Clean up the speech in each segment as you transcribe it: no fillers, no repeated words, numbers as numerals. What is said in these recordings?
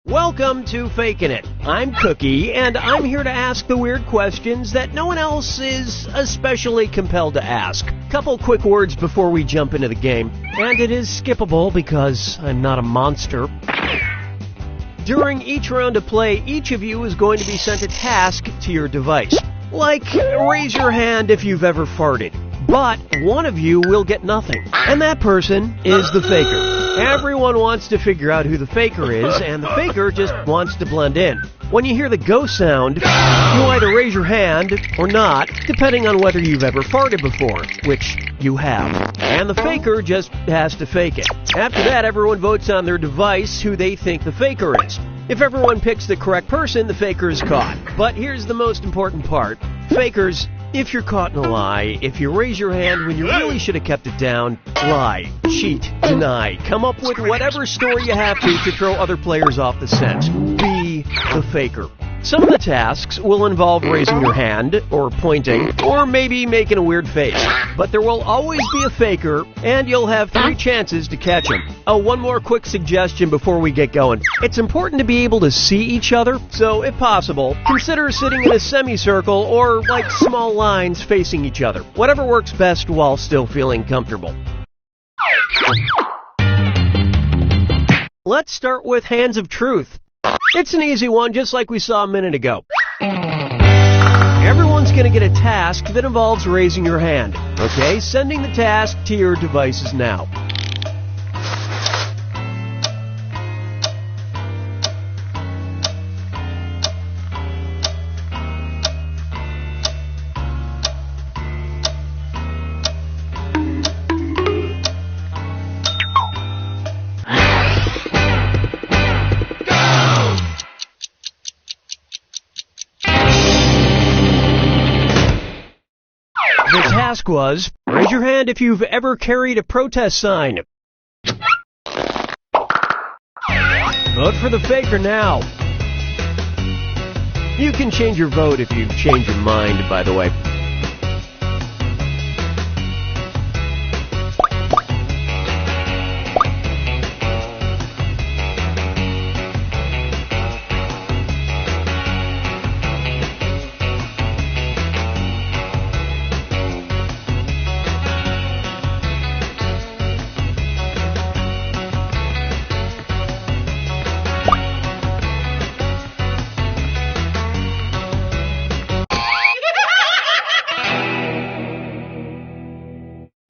Welcome to Fakin' It. I'm Cookie, and I'm here to ask the weird questions that no one else is especially compelled to ask. Couple quick words before we jump into the game, and it is skippable because I'm not a monster. During each round of play, each of you is going to be sent a task to your device. Like, raise your hand if you've ever farted. But one of you will get nothing, and that person is the faker. Everyone wants to figure out who the faker is, and the faker just wants to blend in. When you hear the go sound, you either raise your hand or not, depending on whether you've ever farted before, which you have. And the faker just has to fake it. After that, everyone votes on their device who they think the faker is. If everyone picks the correct person, the faker is caught. But here's the most important part. Fakers, if you're caught in a lie, if you raise your hand when you really should have kept it down, lie, cheat, deny, come up with whatever story you have to throw other players off the scent. Be the faker. Some of the tasks will involve raising your hand, or pointing, or maybe making a weird face. But there will always be a faker, and you'll have 3 chances to catch him. Oh, one more quick suggestion before we get going. It's important to be able to see each other, so if possible, consider sitting in a semicircle or like small lines facing each other. Whatever works best while still feeling comfortable. Let's start with Hands of Truth. It's an easy one, just like we saw a minute ago. Everyone's going to get a task that involves raising your hand. Okay, sending the task to your devices now. The task was, raise your hand if you've ever carried a protest sign. Vote for the faker now. You can change your vote if you change your mind, by the way.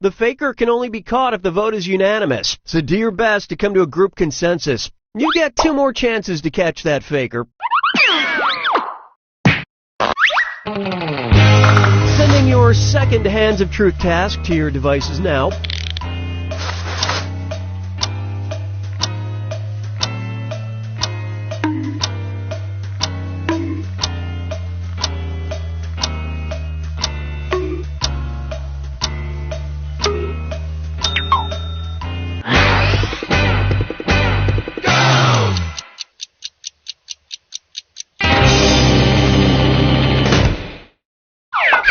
The faker can only be caught if the vote is unanimous, so do your best to come to a group consensus. You get 2 more chances to catch that faker. Sending your second Hands of Truth task to your devices now.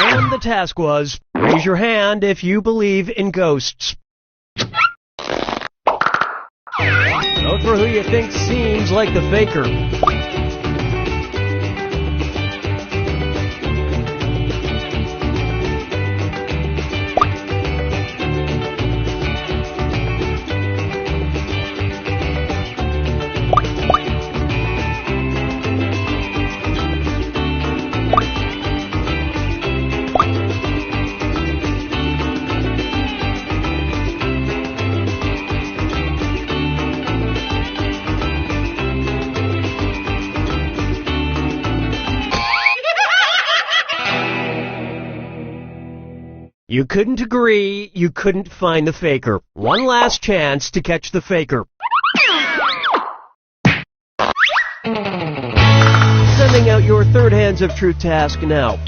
And the task was, raise your hand if you believe in ghosts. Vote for who you think seems like the faker. You couldn't agree, you couldn't find the faker. One last chance to catch the faker. Sending out your third Hands of Truth task now.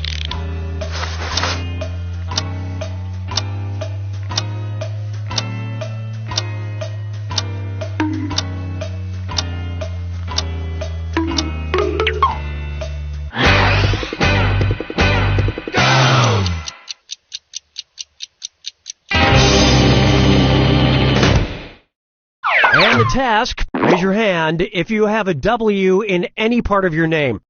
the task, raise your hand if you have a W in any part of your name.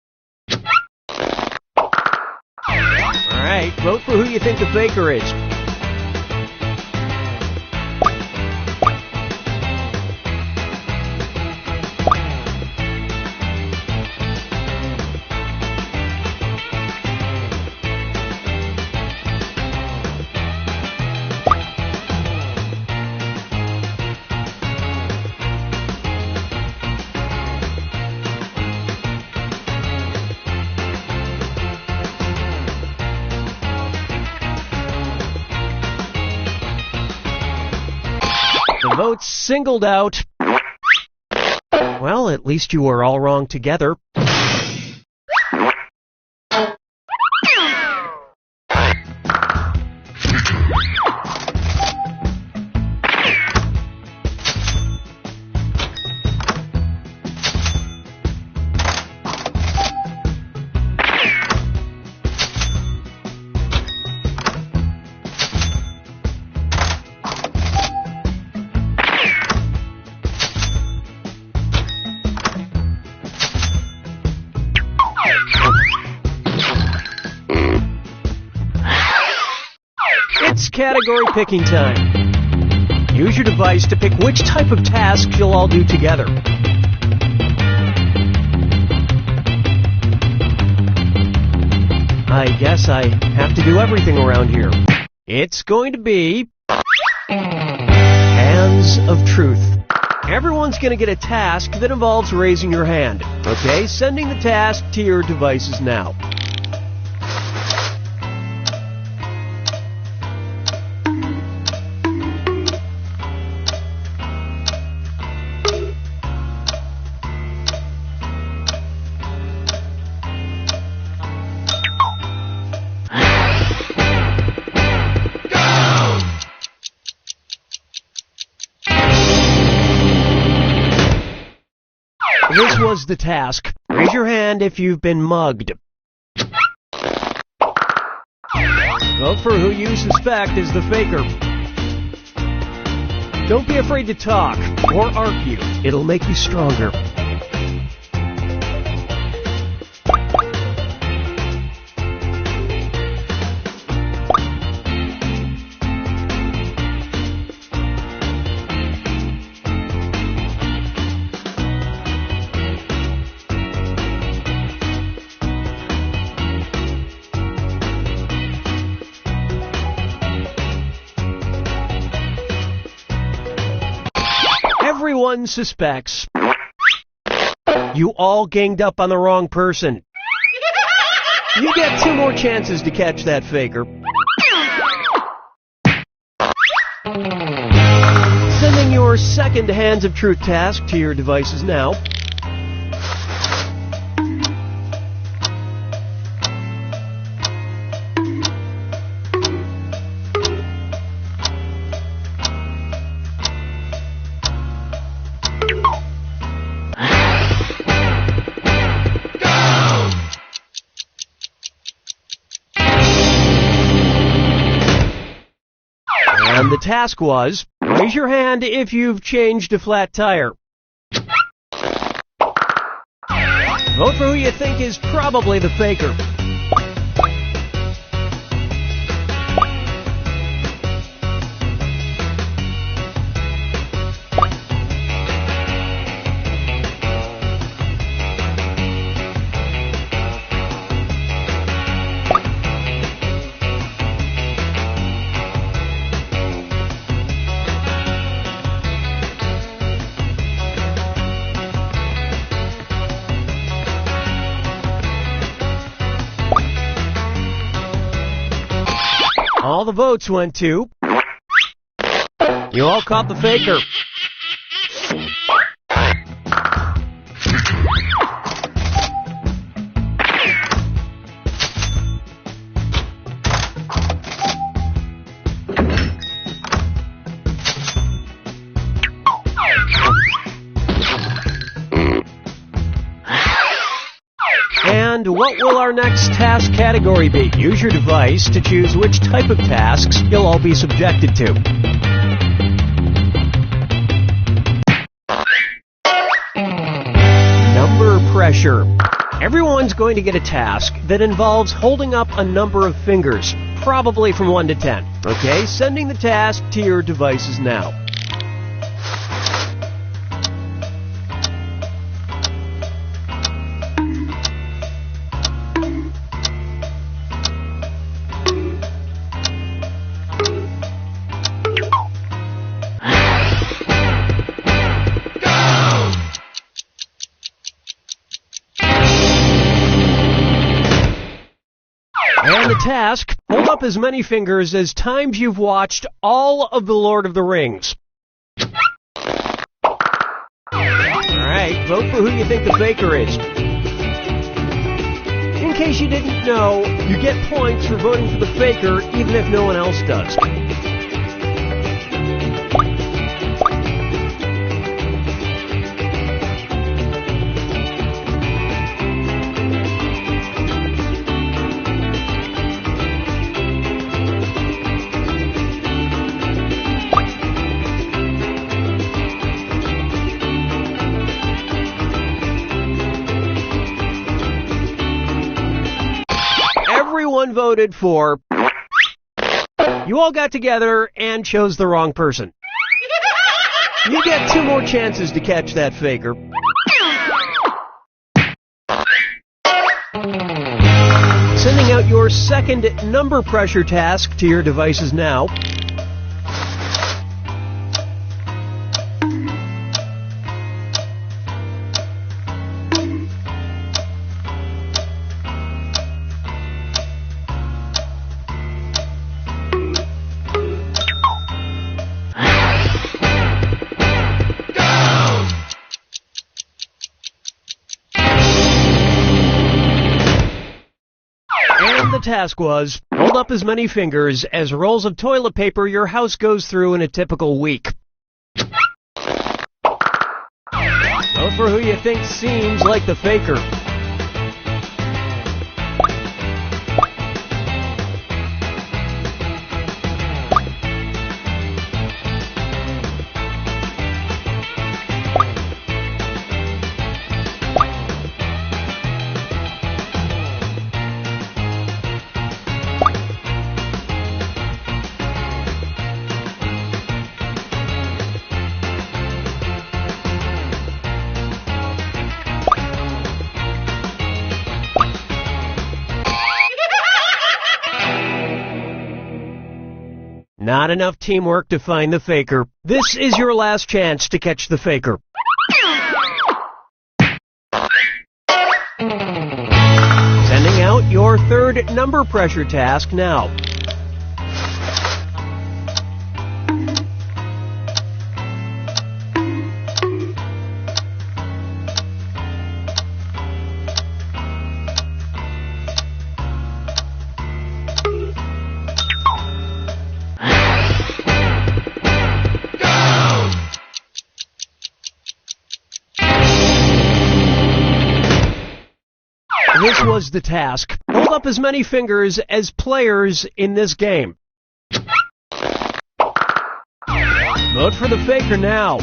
Alright, vote for who you think the faker is. The votes singled out. Well, at least you were all wrong together. It's category picking time. Use your device to pick which type of task you'll all do together. I guess I have to do everything around here. It's going to be Hands of Truth. Everyone's going to get a task that involves raising your hand. Okay, sending the task to your devices now. This was the task. Raise your hand if you've been mugged. Vote for who you suspect is the faker. Don't be afraid to talk or argue. It'll make you stronger. Everyone suspects. You all ganged up on the wrong person. You get 2 more chances to catch that faker. Sending your second Hands of Truth task to your devices now. And the task was, raise your hand if you've changed a flat tire. Vote for who you think is probably the faker. All the votes went to... You all caught the faker. And what will our next task category be? Use your device to choose which type of tasks you'll all be subjected to. pressure. Everyone's going to get a task that involves holding up a number of fingers, probably from 1 to 10. Okay, sending the task to your devices now. And the task, hold up as many fingers as times you've watched all of The Lord of the Rings. Alright, vote for who you think the faker is. In case you didn't know, you get points for voting for the faker even if no one else does. Everyone voted for... You all got together and chose the wrong person. You get 2 more chances to catch that faker. Sending out your second number pressure task to your devices now. The task was, hold up as many fingers as rolls of toilet paper your house goes through in a typical week. Vote for who you think seems like the faker. Not enough teamwork to find the faker. This is your last chance to catch the faker. Sending out your third number pressure task now. This was the task. Hold up as many fingers as players in this game. Vote for the faker now.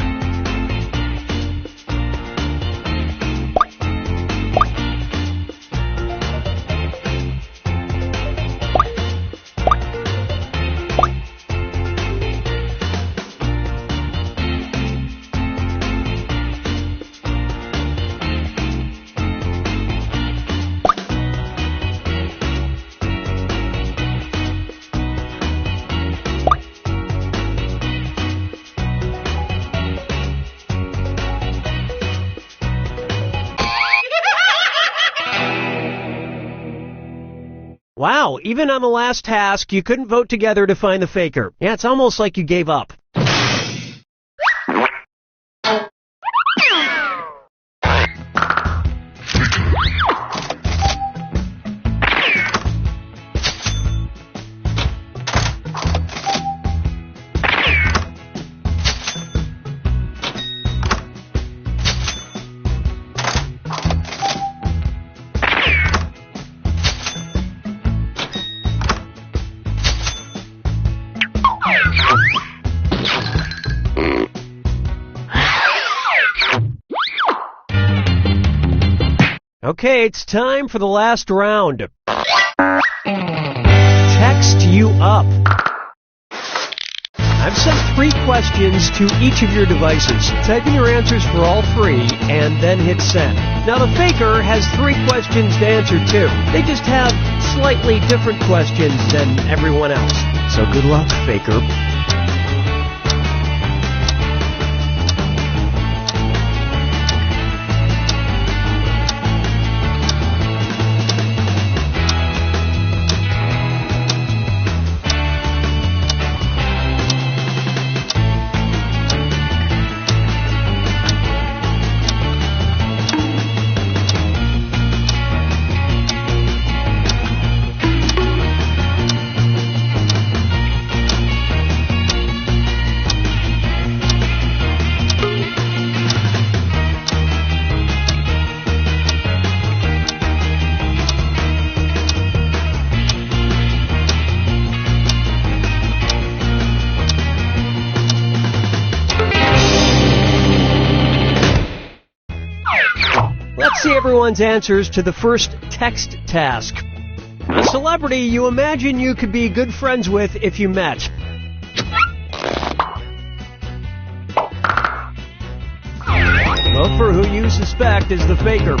Wow, even on the last task, you couldn't vote together to find the faker. Yeah, it's almost like you gave up. Okay, it's time for the last round. Text you up. I've sent 3 questions to each of your devices. Type in your answers for all 3 and then hit send. Now the faker has 3 questions to answer too. They just have slightly different questions than everyone else. So good luck, faker. Let's see everyone's answers to the first text task. A celebrity you imagine you could be good friends with if you met. Vote for who you suspect is the faker.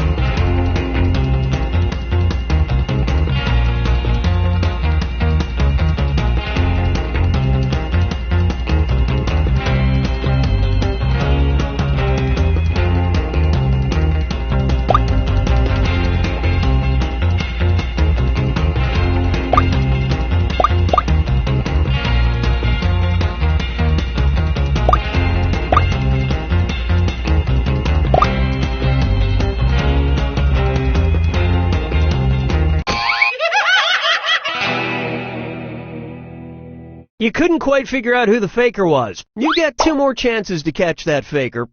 You couldn't quite figure out who the faker was. You get 2 more chances to catch that faker.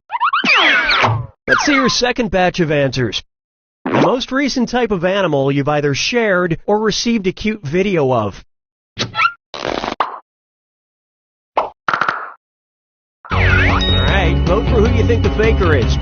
Let's see your second batch of answers. The most recent type of animal you've either shared or received a cute video of. Alright, vote for who you think the faker is.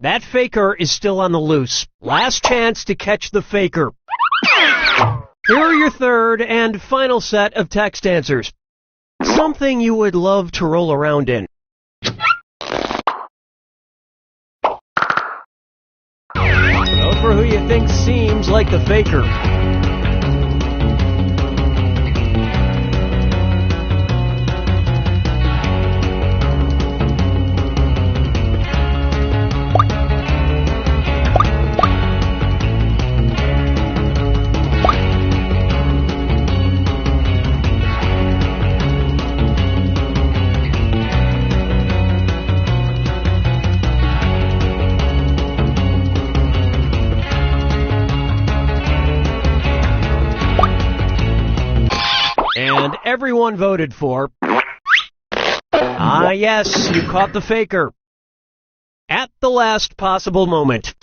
That faker is still on the loose. Last chance to catch the faker. Here are your third and final set of text answers. Something you would love to roll around in. Vote for who you think seems like the faker. And everyone voted for... Ah, yes, you caught the faker. At the last possible moment.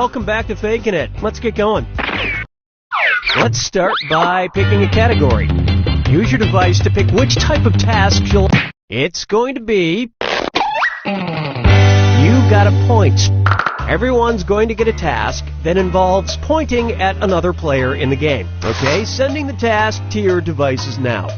welcome back to Faking It. Let's get going. Let's start by picking a category. Use your device to pick which type of task you'll... It's going to be... You got a point. Everyone's going to get a task that involves pointing at another player in the game. Okay, sending the task to your devices now.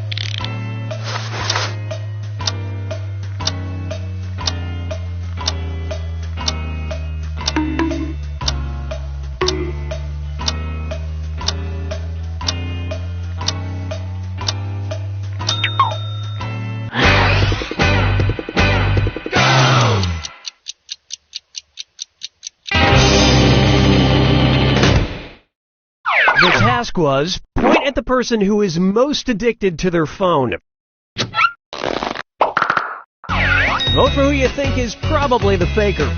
The task was, point at the person who is most addicted to their phone. Vote for who you think is probably the faker.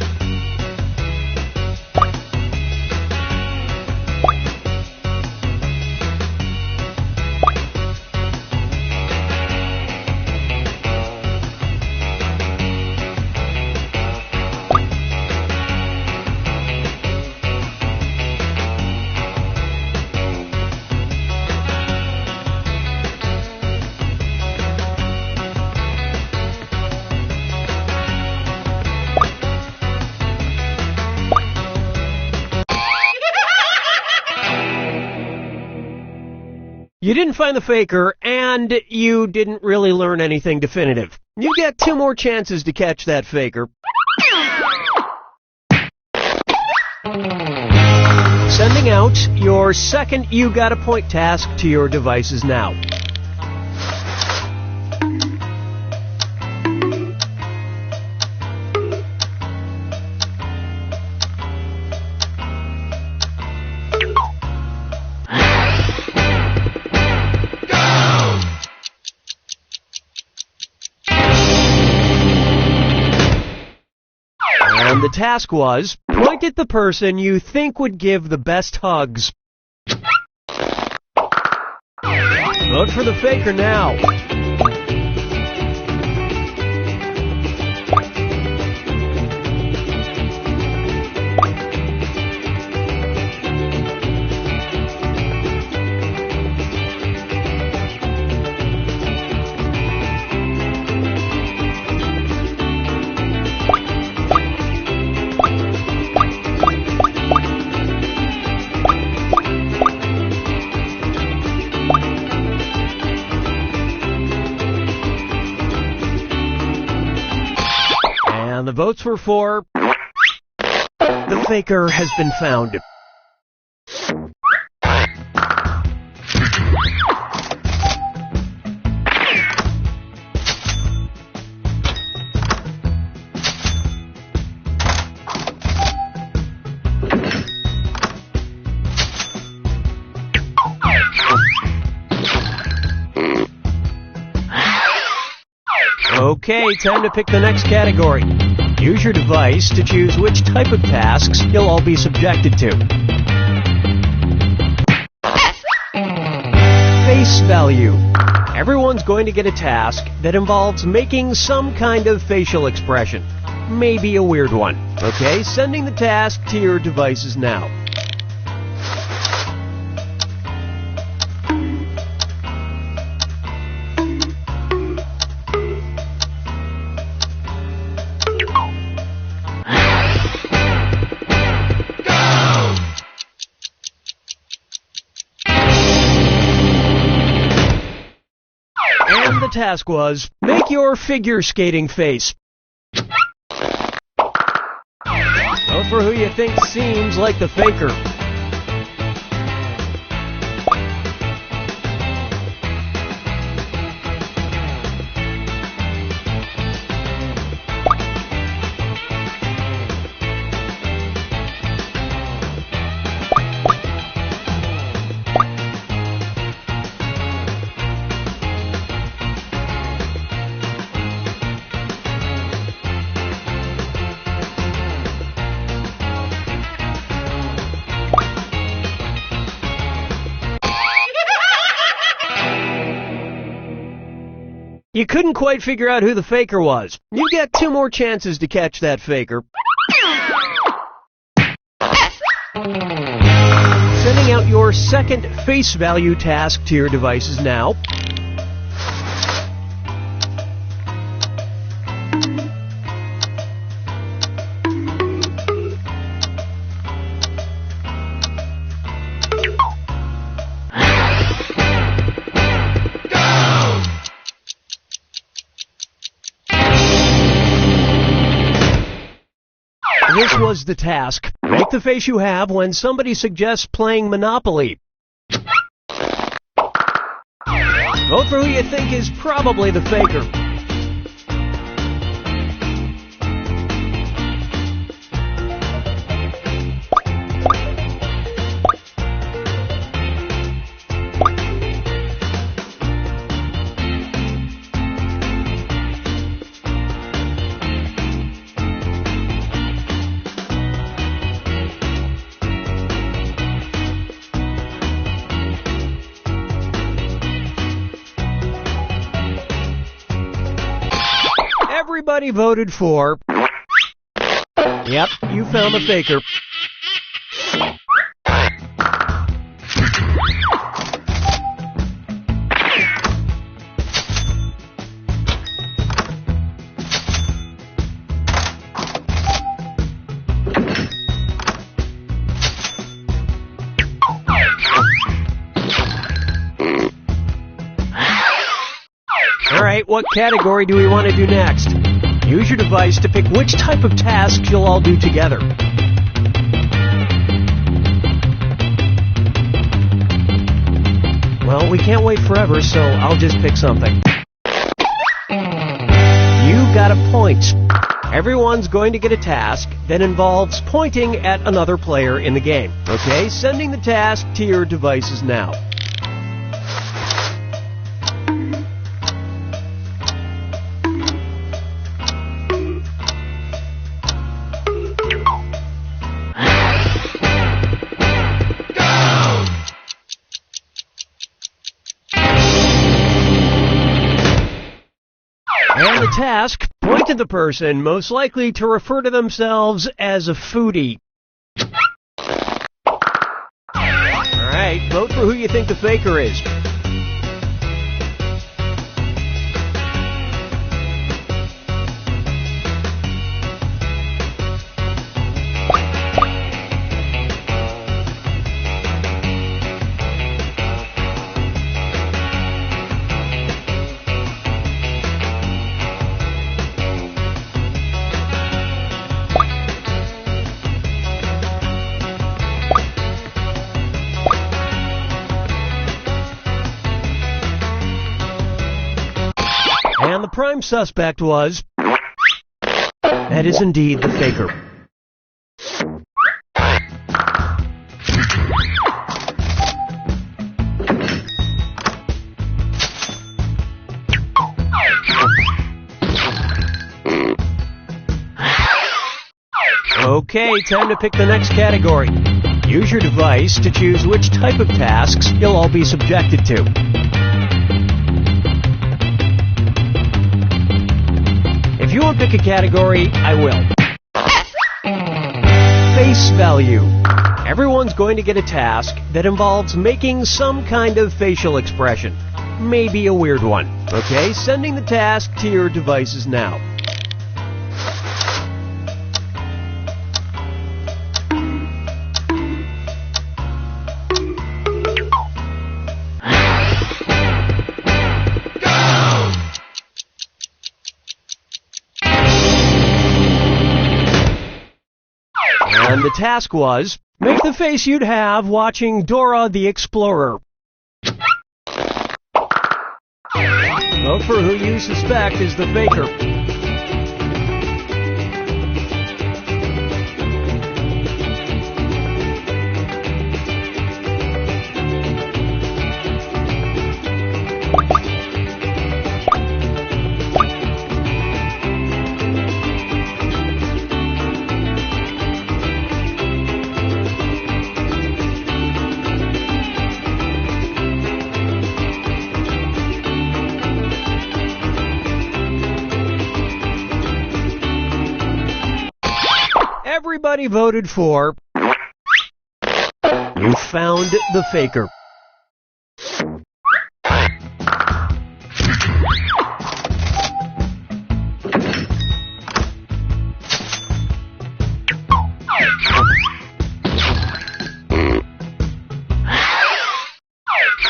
You didn't find the faker, and you didn't really learn anything definitive. You get 2 more chances to catch that faker. Sending out your second You Got a Point task to your devices now. And the task was, point at the person you think would give the best hugs. Vote for the faker now. And the votes were for... The faker has been found. Okay, time to pick the next category. Use your device to choose which type of tasks you'll all be subjected to. Face value. Everyone's going to get a task that involves making some kind of facial expression. Maybe a weird one. Okay, sending the task to your devices now. And the task was, make your figure skating face. Vote for who you think seems like the faker. You couldn't quite figure out who the faker was. You get 2 more chances to catch that faker. out your second face value task to your devices now. This was the task. Make the face you have when somebody suggests playing Monopoly. Vote for who you think is probably the faker. Everybody voted for... Yep, you found the faker. Alright, what category do we want to do next? Use your device to pick which type of tasks you'll all do together. Well, we can't wait forever, so I'll just pick something. You got a point. Everyone's going to get a task that involves pointing at another player in the game. Okay, sending the task to your devices now. And the task, point at the person most likely to refer to themselves as a foodie. Alright, vote for who you think the faker is. And the prime suspect was... That is indeed the faker. Okay, time to pick the next category. Use your device to choose which type of tasks you'll all be subjected to. If you won't pick a category, I will. Face value. Everyone's going to get a task that involves making some kind of facial expression. Maybe a weird one. Okay, sending the task to your devices now. And the task was, make the face you'd have watching Dora the Explorer. Vote for who you suspect is the faker. Everybody voted for... You found the faker.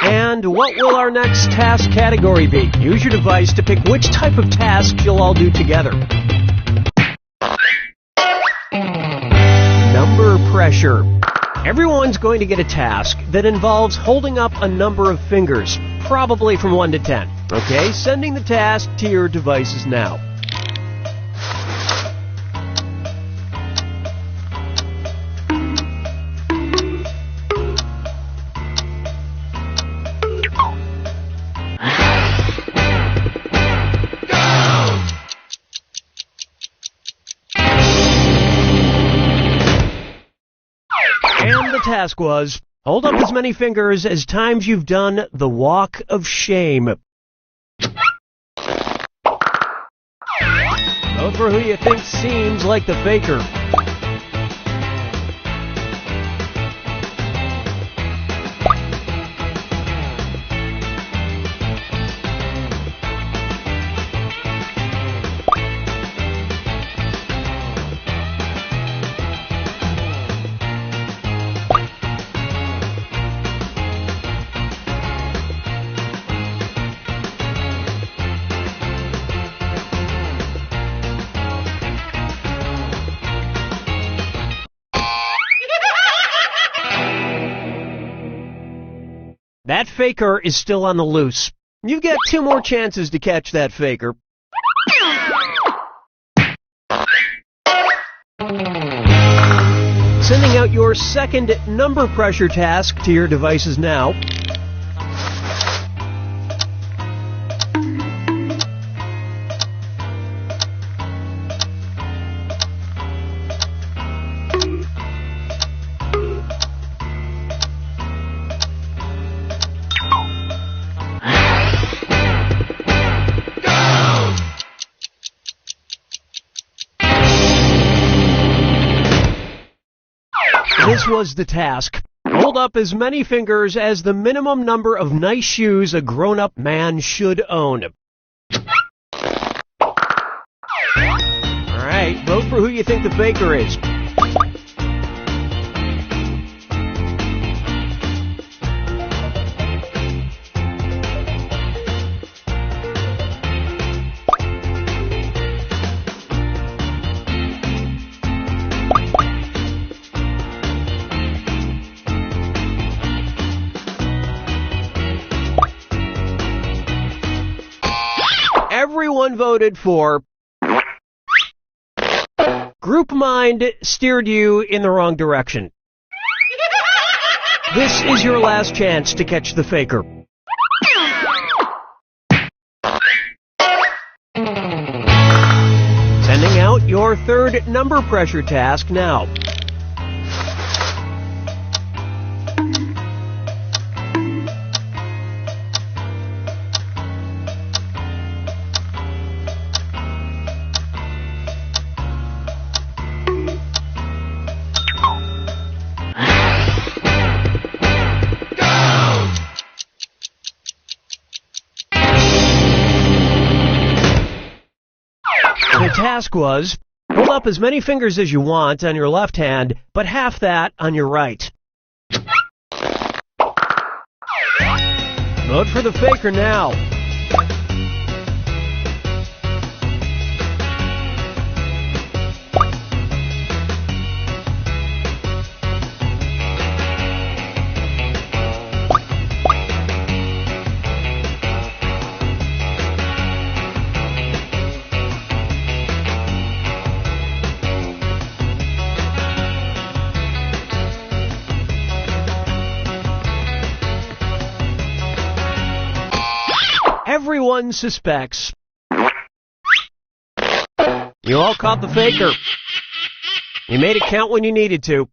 And what will our next task category be? Use your device to pick which type of tasks you'll all do together. Number pressure. Everyone's going to get a task that involves holding up a number of fingers, probably from 1 to 10. Okay, sending the task to your devices now. And the task was, hold up as many fingers as times you've done the walk of shame. Vote for who you think seems like the faker. That faker is still on the loose. You've got 2 more chances to catch that faker. Sending out your second number pressure task to your devices now. This was the task. Hold up as many fingers as the minimum number of nice shoes a grown-up man should own. Alright, vote for who you think the faker is. Everyone voted for Group Mind steered you in the wrong direction. This is your last chance to catch the faker. Sending out your third number pressure task now. The task was, hold up as many fingers as you want on your left hand, but half that on your right. Vote for the faker now. Everyone suspects. You all caught the faker. You made it count when you needed to.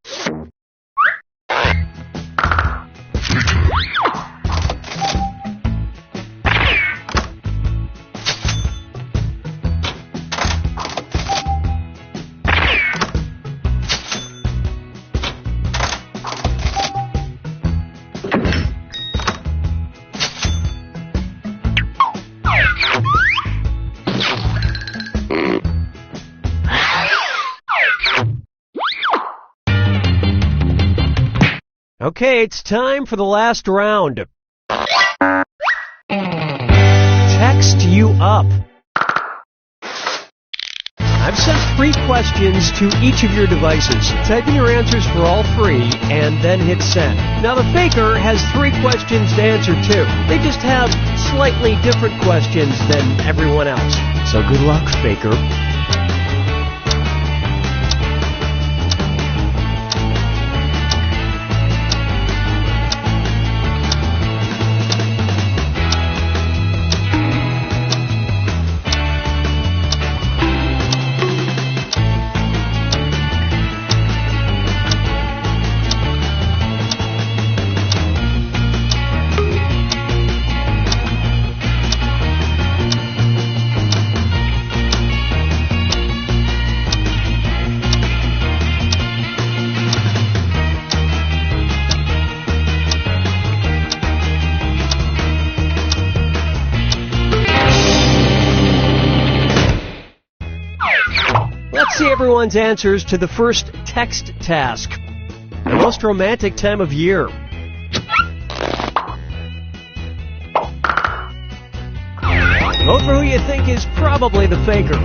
Okay, it's time for the last round. Text you up. I've sent 3 questions to each of your devices. Type in your answers for all 3 and then hit send. Now the faker has 3 questions to answer too. They just have slightly different questions than everyone else. So good luck, faker. Let's see everyone's answers to the first text task. The most romantic time of year. Vote for who you think is probably the faker.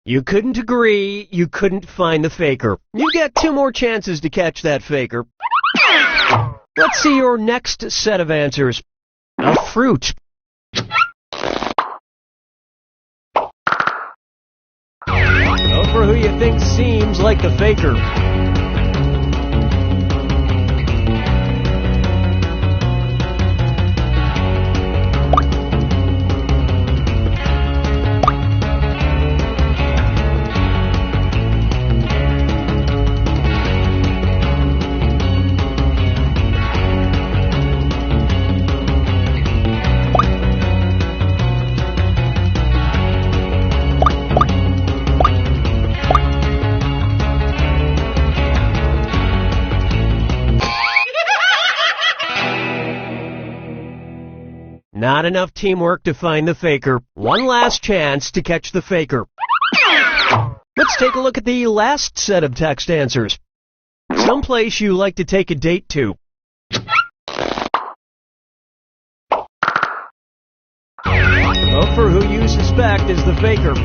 You couldn't agree, you couldn't find the faker. You get 2 more chances to catch that faker. Let's see your next set of answers. A fruit. Vote for who you think seems like the faker. Not enough teamwork to find the faker. One last chance to catch the faker. Let's take a look at the last set of text answers. Someplace you like to take a date to. Vote for who you suspect is the faker.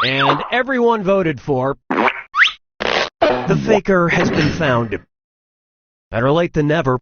And everyone voted for. The faker has been found. Better late than never.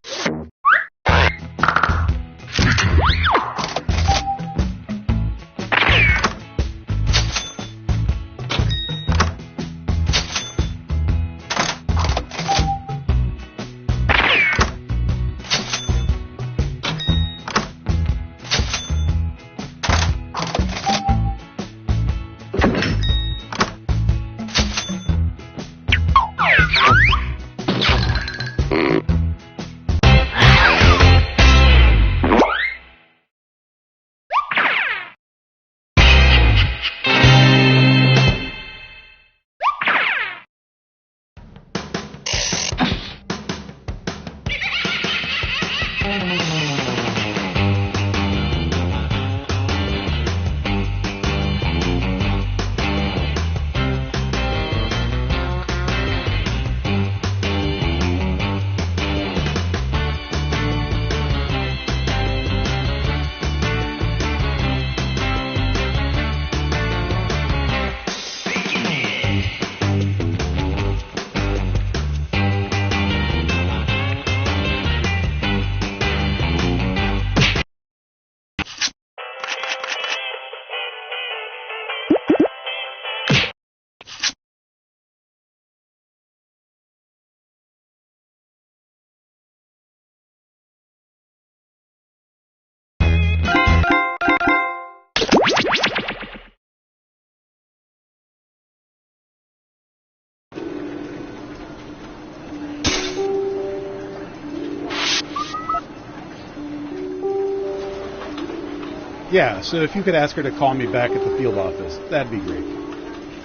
Yeah, so if you could ask her to call me back at the field office, that'd be great.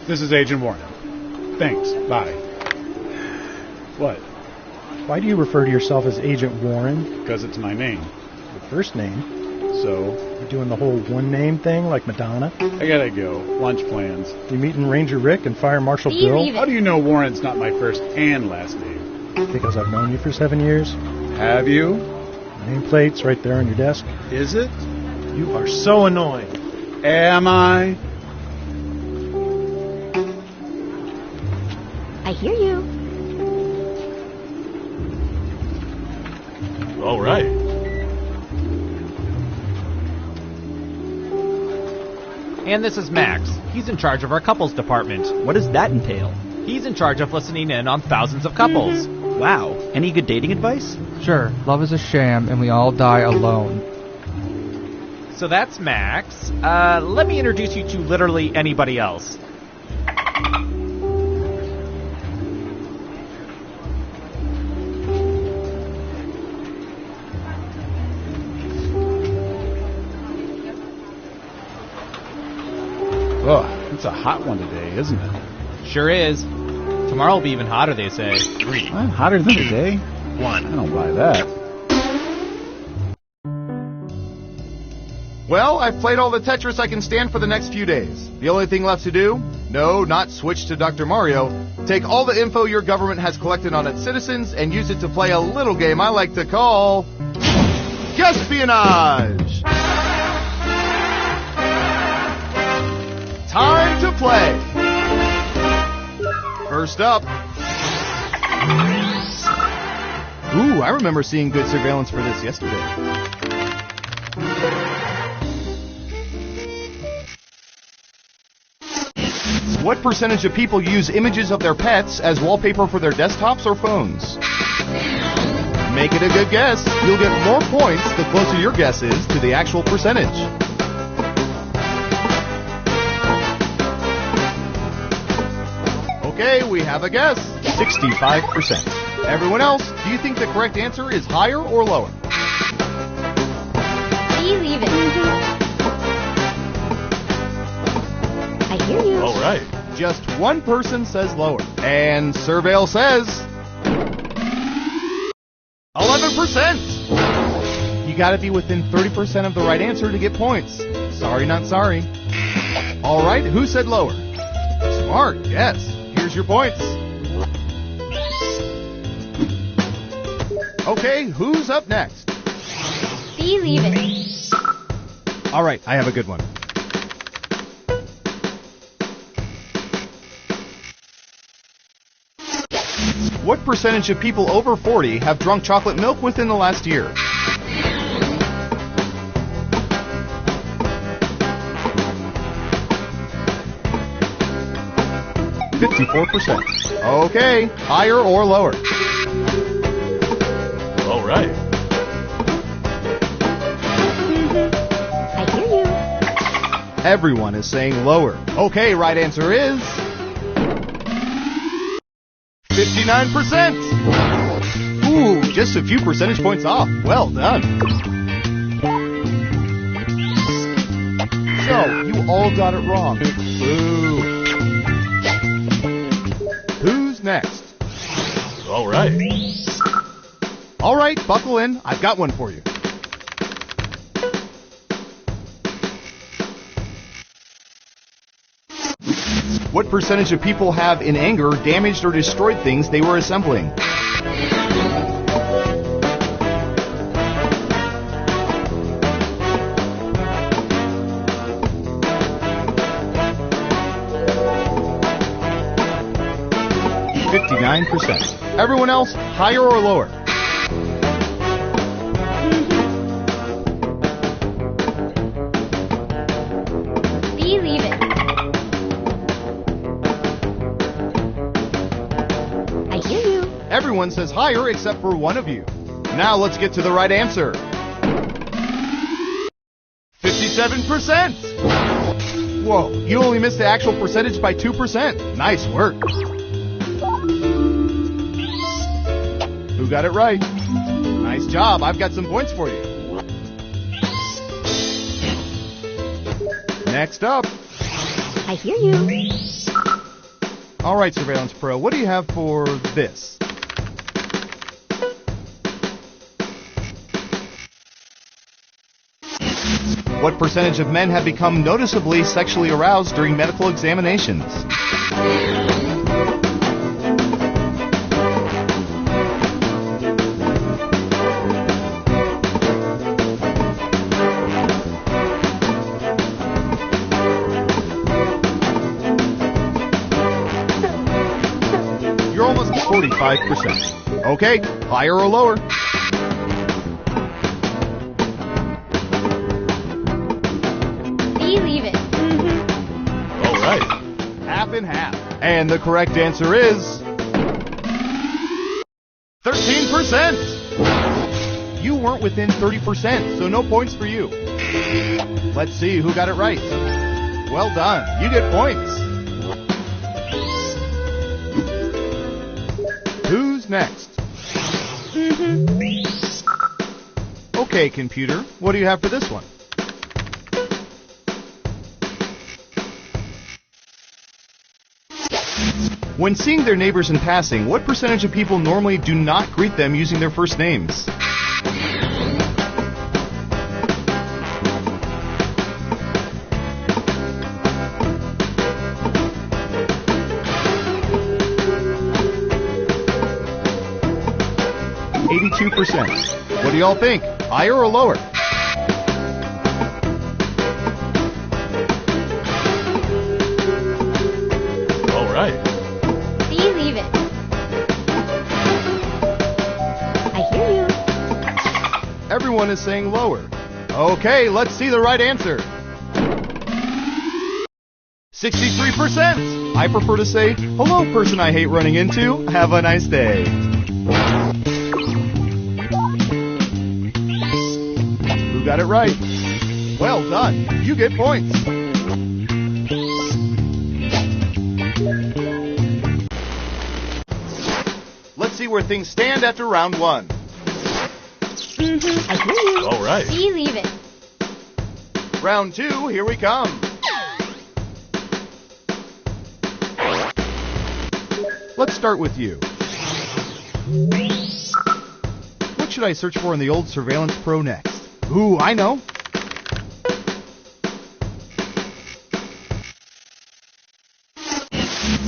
This is Agent Warren. Thanks. Bye. What? Why do you refer to yourself as Agent Warren? Because it's my name. Your first name? So? You're doing the whole one-name thing like Madonna? I gotta go. Lunch plans. You meeting Ranger Rick and Fire Marshal Bill? How do you know Warren's not my first and last name? Because I've known you for 7 years. Have you? Nameplate's right there on your desk. Is it? You are so annoying. Am I? I hear you. All right. And this is Max. He's in charge of our couples department. What does that entail? He's in charge of listening in on thousands of couples. Wow. Any good dating advice? Sure, love is a sham and we all die alone. So that's Max. Let me introduce you to literally anybody else. Oh, it's a hot one today, isn't it? Sure is. Tomorrow will be even hotter, they say. 3, Well, hotter than today? 1. I don't buy that. Well, I've played all the Tetris I can stand for the next few days. The only thing left to do? No, not switch to Dr. Mario. Take all the info your government has collected on its citizens and use it to play a little game I like to call... Espionage! Time to play! First up... Ooh, I remember seeing good surveillance for this yesterday. What percentage of people use images of their pets as wallpaper for their desktops or phones? Make it a good guess. You'll get more points the closer your guess is to the actual percentage. Okay, we have a guess. 65%. Everyone else, do you think the correct answer is higher or lower? Believe it. I hear you. All right. Just one person says lower. And Surveil says... 11%! You gotta be within 30% of the right answer to get points. Sorry, not sorry. Alright, who said lower? Smart, yes. Here's your points. Okay, who's up next? Believe it. Alright, I have a good one. What percentage of people over 40 have drunk chocolate milk within the last year? %. Okay, higher or lower? All right. I hear you. Everyone is saying lower. Okay, right answer is... 59%! Ooh, just a few percentage points off. Well done. So, you all got it wrong. Boo. Who's next? All right. All right, buckle in. I've got one for you. What percentage of people have, in anger, damaged or destroyed things they were assembling? %. Everyone else, higher or lower? Believe it. I hear you. Everyone says higher except for one of you. Now let's get to the right answer. 57%! Whoa, you only missed the actual percentage by 2%. Nice work. Who got it right? Nice job. I've got some points for you. Next up. I hear you. All right, Surveillance Pro, what do you have for this? What percentage of men have become noticeably sexually aroused during medical examinations? You're almost at 45%. Okay, higher or lower? Believe it. All right. Half and half. And the correct answer is 13%. You weren't within 30%, so no points for you. Let's see who got it right. Well done. You get points. Who's next? Okay, computer. What do you have for this one? When seeing their neighbors in passing, what percentage of people normally do not greet them using their first names? %. What do y'all think? Higher or lower? All right. Believe it. I hear you. Everyone is saying lower. Okay, let's see the right answer. 63%. I prefer to say, hello, person I hate running into. Have a nice day. Who got it right? Well done. You get points. Let's see where things stand after round one. I hear you. All right. Believe it. Round two, here we come. Let's start with you. What should I search for in the old Surveillance Pro next? Ooh, I know.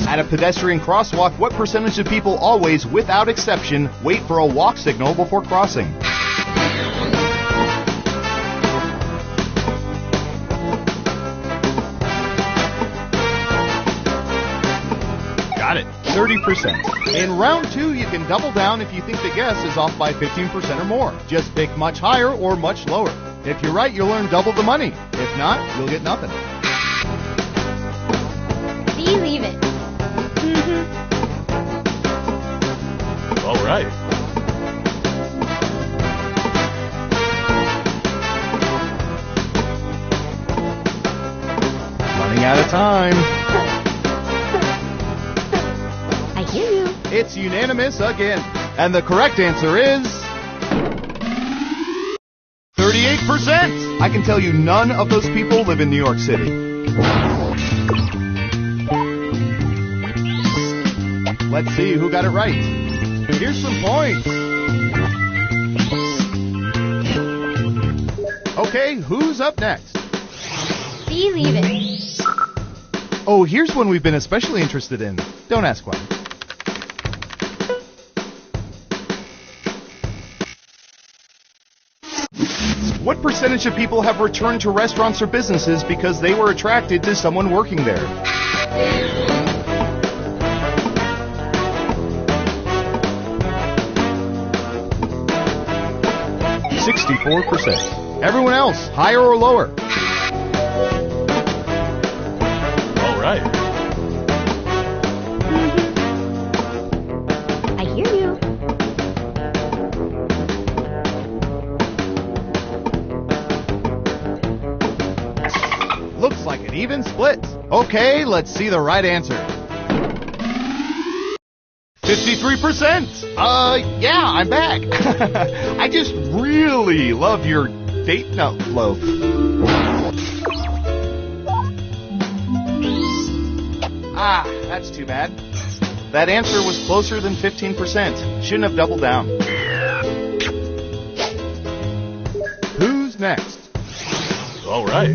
At a pedestrian crosswalk, what percentage of people always, without exception, wait for a walk signal before crossing? Got it. 30%. In round two, you can double down if you think the guess is off by 15% or more. Just pick much higher or much lower. If you're right, you'll earn double the money. If not, you'll get nothing. Believe it. All right. Running out of time. I hear you. It's unanimous again. And the correct answer is 38%. I can tell you none of those people live in New York City. Let's see who got it right. Here's some points. Okay, who's up next? Believe it. Oh, here's one we've been especially interested in. Don't ask why. What percentage of people have returned to restaurants or businesses because they were attracted to someone working there? %. Everyone else, higher or lower? All right. I hear you. Looks like an even split. Okay, let's see the right answer. 53%. Yeah, I'm back. I just really love your date note loaf. Ah, that's too bad. That answer was closer than 15%. Shouldn't have doubled down. Who's next? All right.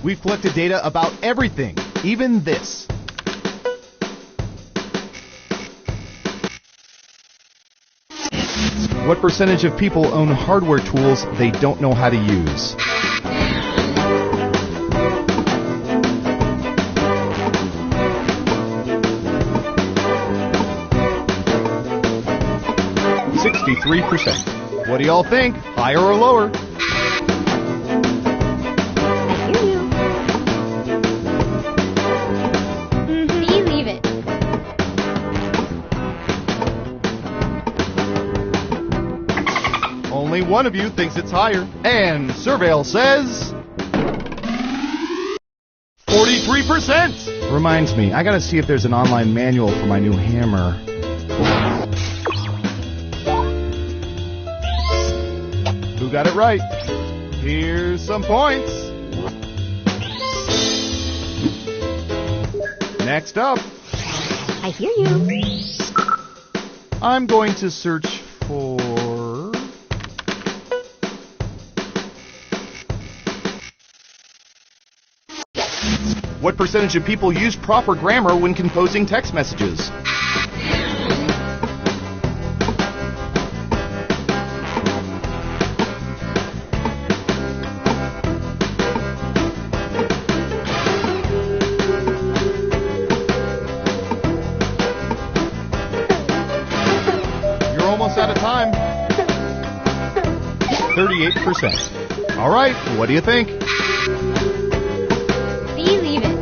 We've collected data about everything, even this. What percentage of people own hardware tools they don't know how to use? %. What do y'all think? Higher or lower? I hear you. Believe it. Only one of you thinks it's higher. And Surveil says 43%. Reminds me, I gotta see if there's an online manual for my new hammer. Who got it right? Here's some points. Next up. I hear you. I'm going to search for... What percentage of people use proper grammar when composing text messages? You're almost out of time. 38%. All right, what do you think? Believe it.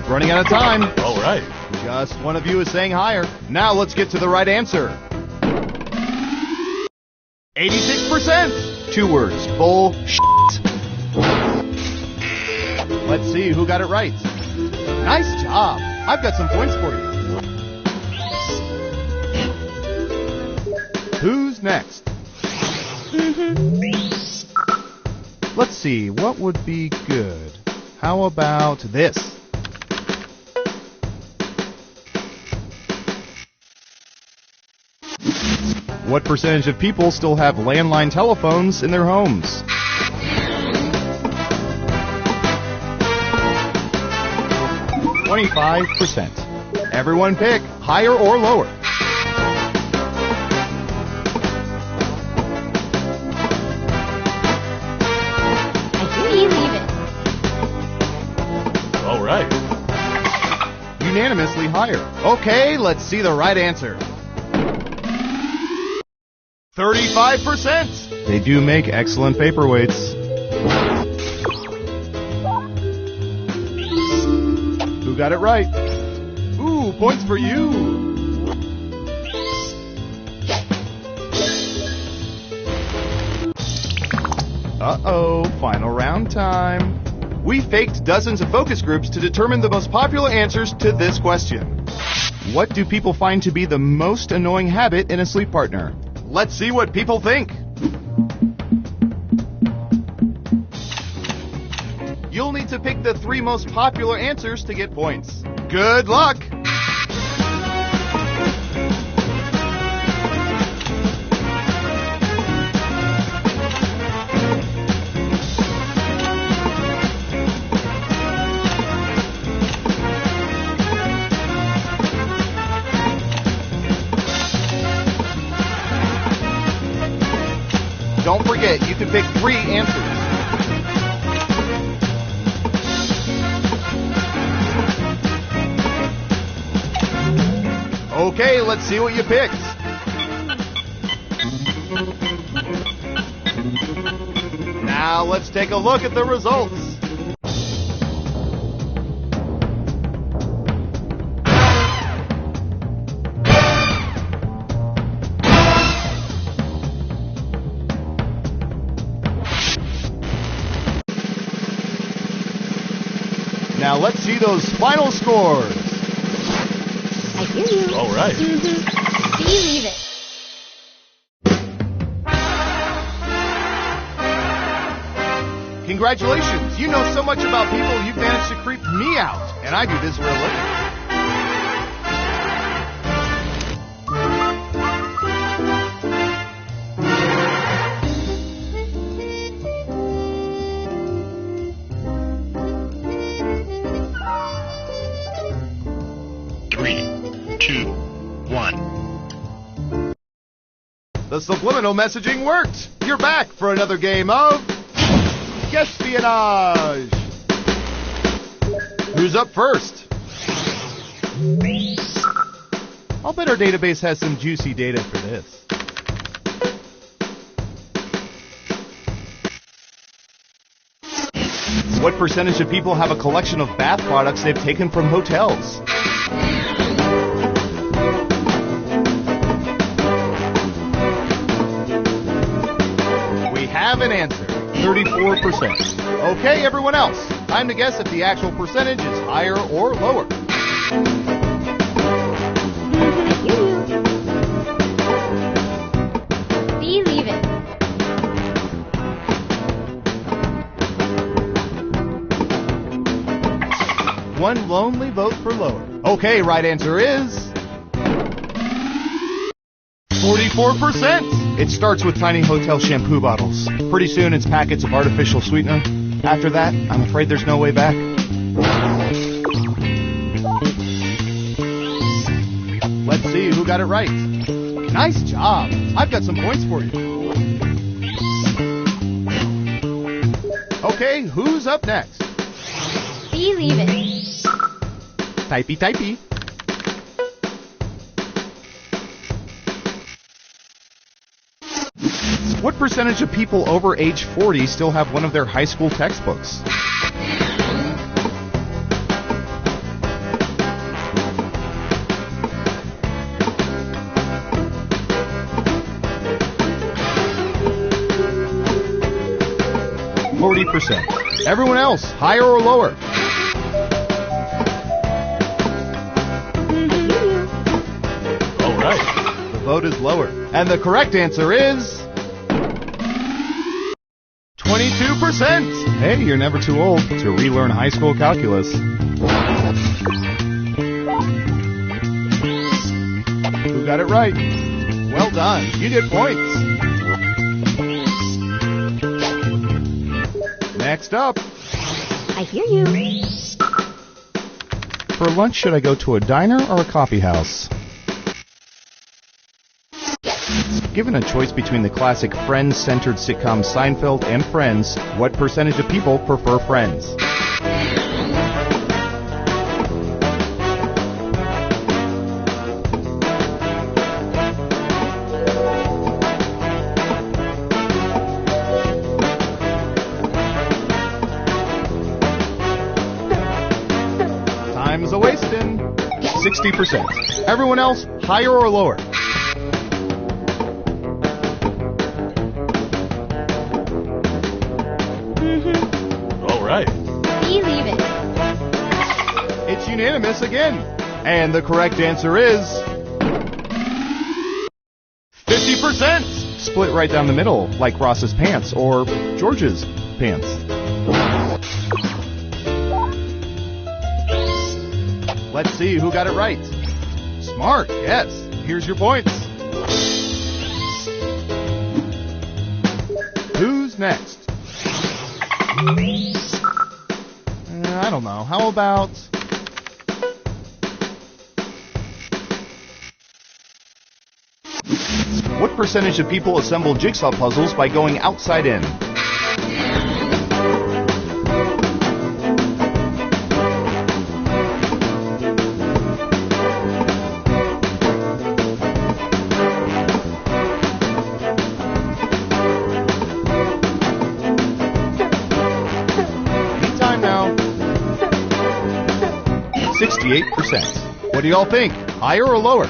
Running out of time. All right. Just one of you is saying higher. Now let's get to the right answer. 86%. 2 words. Bullshit. Let's see who got it right. Nice job. I've got some points for you. Who's next? Let's see. What would be good? How about this? What percentage of people still have landline telephones in their homes? %. Everyone pick higher or lower. I believe it. All right. Unanimously higher. Okay, let's see the right answer. 35%. They do make excellent paperweights. Who got it right? Ooh, points for you. Uh-oh, final round time. We faked dozens of focus groups to determine the most popular answers to this question. What do people find to be the most annoying habit in a sleep partner? Let's see what people think. You'll need to pick the 3 most popular answers to get points. Good luck! Don't forget, you can pick 3 answers. Okay, let's see what you picked. Now let's take a look at the results. Now let's see those final scores. I I hear you. All right. Believe it. Congratulations! You know so much about people, you've managed to creep me out. And I do this for a living. The subliminal messaging worked! You're back for another game of Guespionage! Who's up first? I'll bet our database has some juicy data for this. What percentage of people have a collection of bath products they've taken from hotels? We have an answer, 34%. Okay, everyone else, time to guess if the actual percentage is higher or lower. I hear you. Believe it. One lonely vote for lower. Okay, right answer is 44%. It starts with tiny hotel shampoo bottles. Pretty soon it's packets of artificial sweetener. After that, I'm afraid there's no way back. Let's see who got it right. Nice job. I've got some points for you. Okay, who's up next? Believe it. Typey, typey. What percentage of people over age 40 still have one of their high school textbooks? %. Everyone else, higher or lower? All right. The vote is lower. And the correct answer is 22%. Hey, you're never too old to relearn high school calculus. Who got it right? Well done. You get points. Next up. I hear you. For lunch, should I go to a diner or a coffee house? Given a choice between the classic Friends-centered sitcom Seinfeld and Friends, what percentage of people prefer Friends? Time's a-wasting. 60%. Everyone else, higher or lower? Right. Believe it. It's unanimous again. And the correct answer is 50%. Split right down the middle, like Ross's pants or George's pants. Let's see who got it right. Smart, yes. Here's your points. Who's next? I don't know. How about... What percentage of people assemble jigsaw puzzles by going outside in? Anytime now. 68%. What do y'all think? Higher or lower?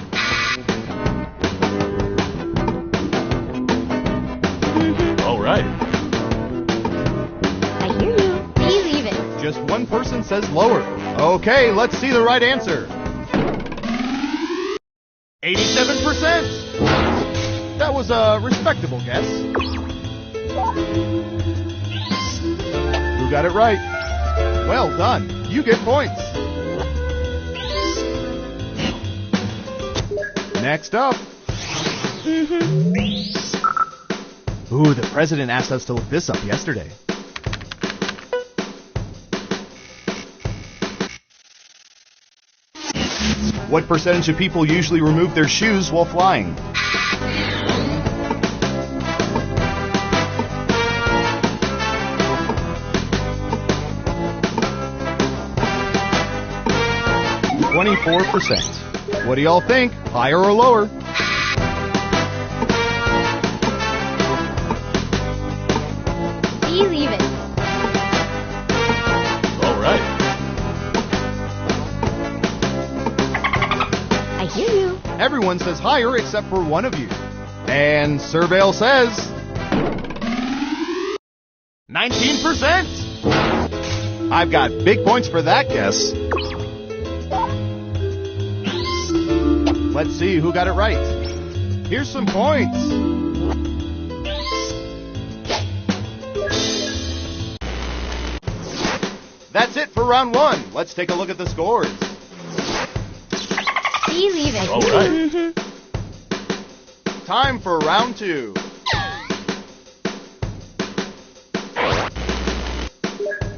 All right. I hear you. Believe it. Just one person says lower. Okay, let's see the right answer. 87%. That was a respectable guess. Who got it right? Well done. You get points. Next up. Ooh, the president asked us to look this up yesterday. What percentage of people usually remove their shoes while flying? %. What do y'all think? Higher or lower? Believe it. All right. I hear you. Everyone says higher except for one of you. And Surveil says 19%. I've got big points for that guess. Let's see who got it right. Here's some points. That's it for round one. Let's take a look at the scores. Believe it. All right. Time for round two.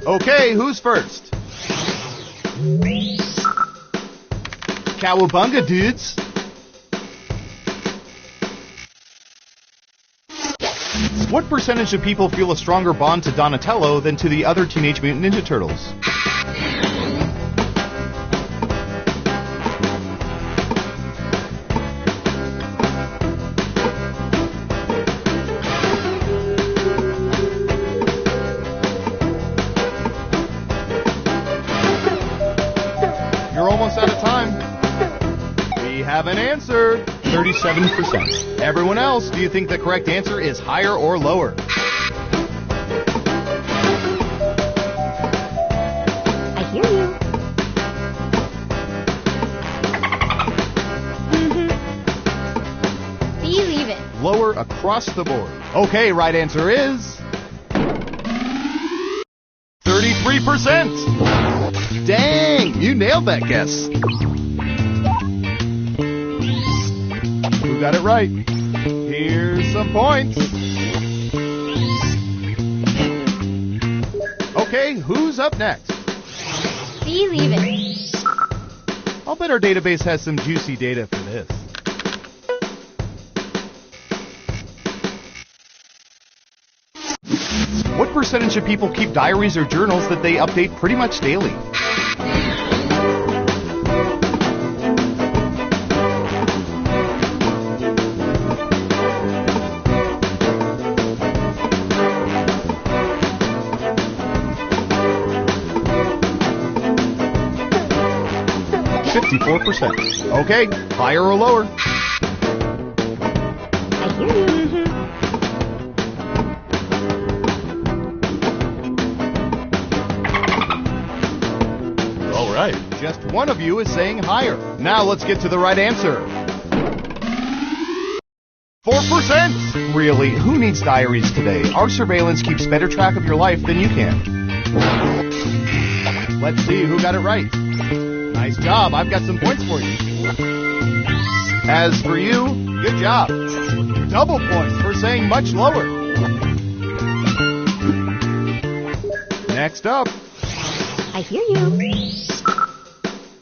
Okay, who's first? Cowabunga, dudes. What percentage of people feel a stronger bond to Donatello than to the other Teenage Mutant Ninja Turtles? You're almost out of time. We have an answer. 37%. Everyone else, do you think the correct answer is higher or lower? I hear you. Believe it. Lower across the board. Okay, right answer is 33%. Dang, you nailed that guess. Who got it right? Here's some points. Okay, who's up next? Believe it. I'll bet our database has some juicy data for this. What percentage of people keep diaries or journals that they update pretty much daily? %. Okay, higher or lower? I hear you. All right. Just one of you is saying higher. Now let's get to the right answer. 4%! Really, who needs diaries today? Our surveillance keeps better track of your life than you can. Let's see who got it right. Nice job, I've got some points for you. As for you, good job. Double points for saying much lower. Next up. I hear you.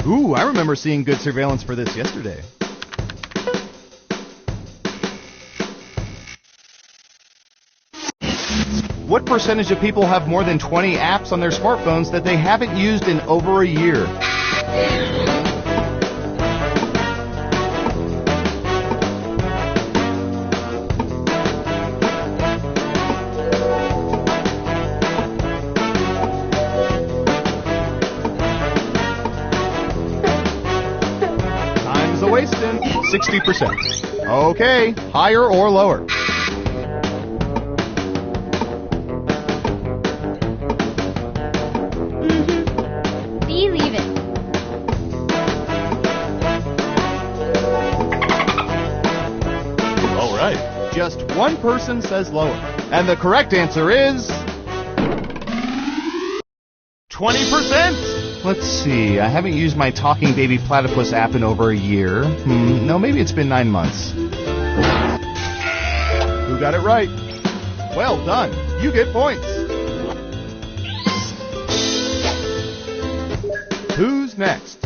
Ooh, I remember seeing good surveillance for this yesterday. What percentage of people have more than 20 apps on their smartphones that they haven't used in over a year? Time's a-wasting. 60%. Okay, higher or lower? Believe it. Just one person says lower. And the correct answer is 20%. Let's see, I haven't used my Talking Baby Platypus app in over a year. No, maybe it's been 9 months. Who got it right? Well done. You get points. Who's next?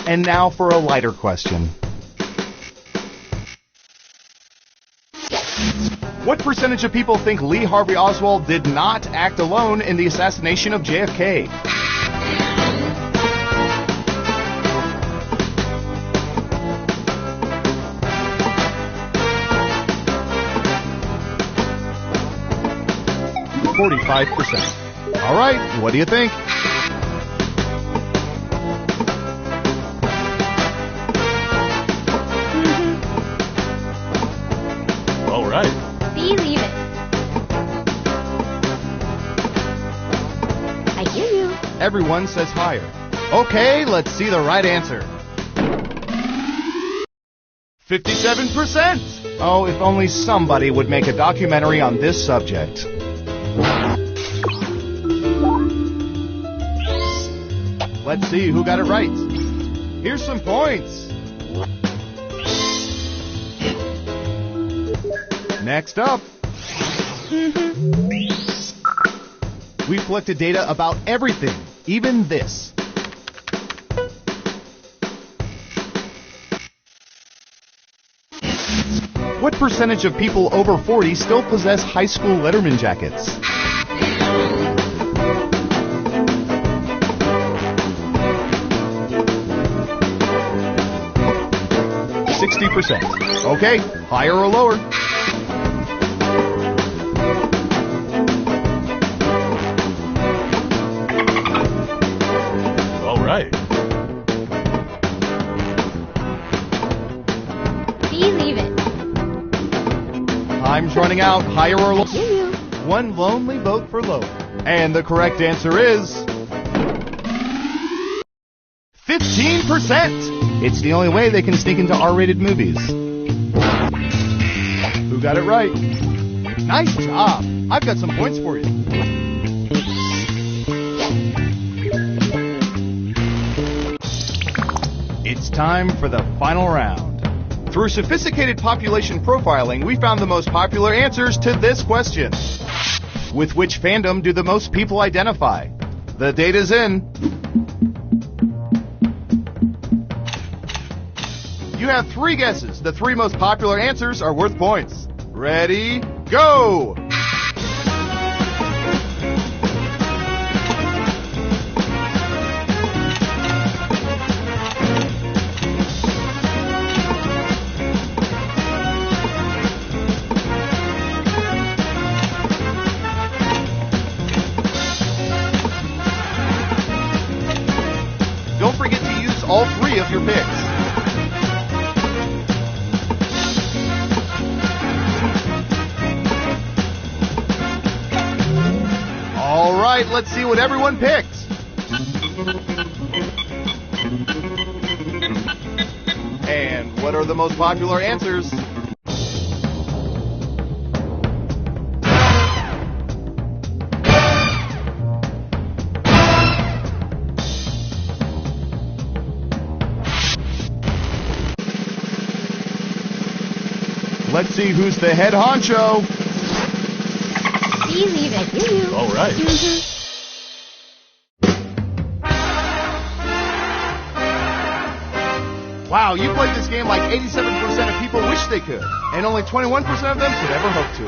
And now for a lighter question. What percentage of people think Lee Harvey Oswald did not act alone in the assassination of JFK? %. All right, what do you think? All right. Believe it. I hear you. Everyone says higher. Okay, let's see the right answer. 57%. Oh, if only somebody would make a documentary on this subject. Let's see who got it right. Here's some points. Next up. We've collected data about everything, even this. What percentage of people over 40 still possess high school Letterman jackets? %. Okay, higher or lower? All right. Believe it. Time's running out. Higher or lower? I hear you. One lonely vote for lower. And the correct answer is 15%. It's the only way they can sneak into R-rated movies. Who got it right? Nice job. I've got some points for you. It's time for the final round. Through sophisticated population profiling, we found the most popular answers to this question. With which fandom do the most people identify? The data's in. You have 3 guesses. The 3 most popular answers are worth points. Ready, go! Don't forget to use all 3 of your picks. All right, let's see what everyone picked. And what are the most popular answers? Let's see who's the head honcho. Believe it. I hear you. All right. Wow, you played this game like 87% of people wish they could, and only 21% of them could ever hope to.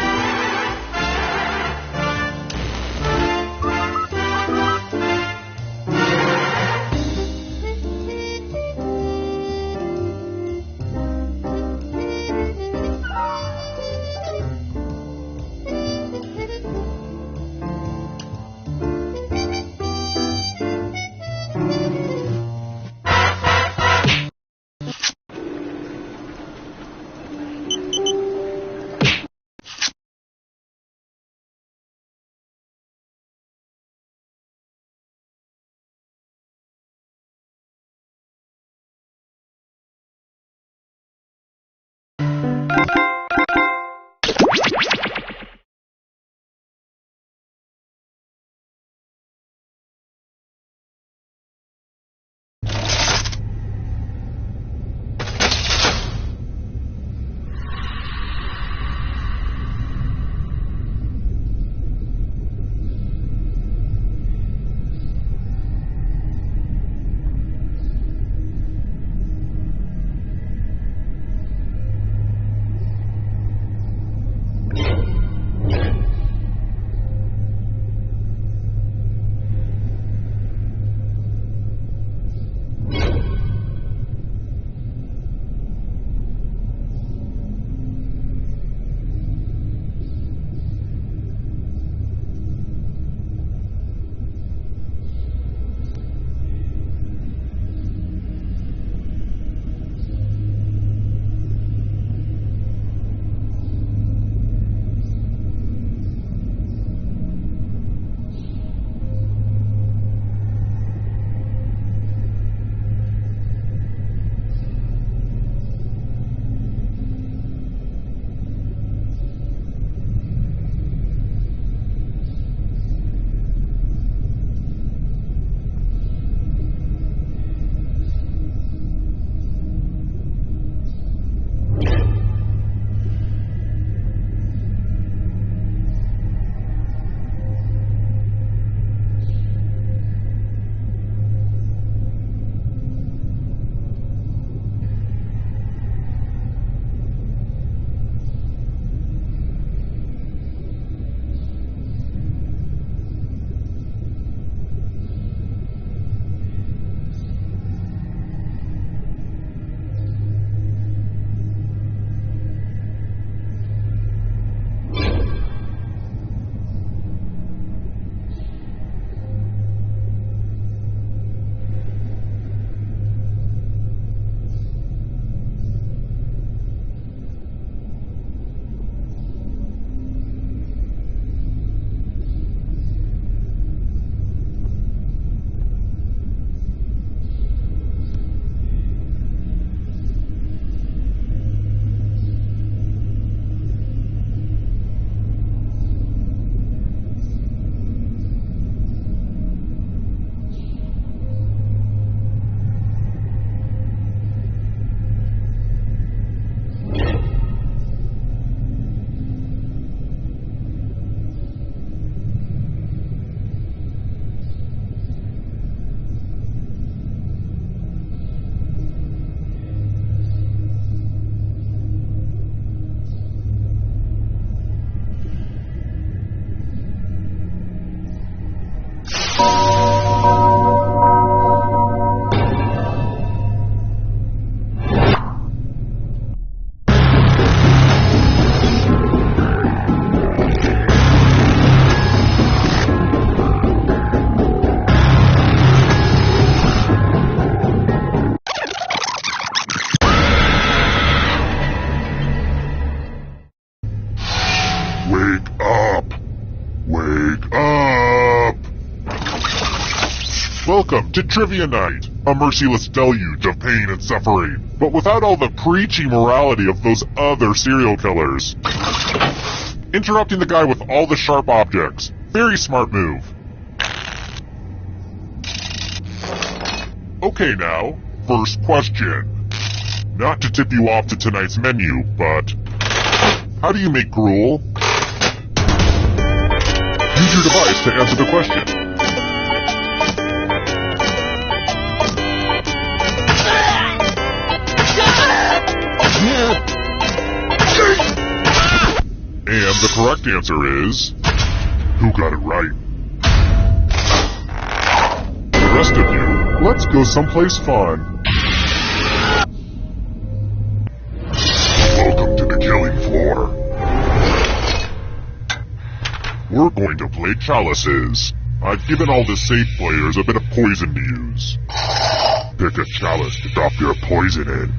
Welcome to Trivia Night, a merciless deluge of pain and suffering, but without all the preachy morality of those other serial killers. Interrupting the guy with all the sharp objects. Very smart move. Okay now, first question. Not to tip you off to tonight's menu, but how do you make gruel? Use your device to answer the question. And the correct answer is... who got it right? The rest of you, let's go someplace fun. Welcome to the killing floor. We're going to play chalices. I've given all the safe players a bit of poison to use. Pick a chalice to drop your poison in.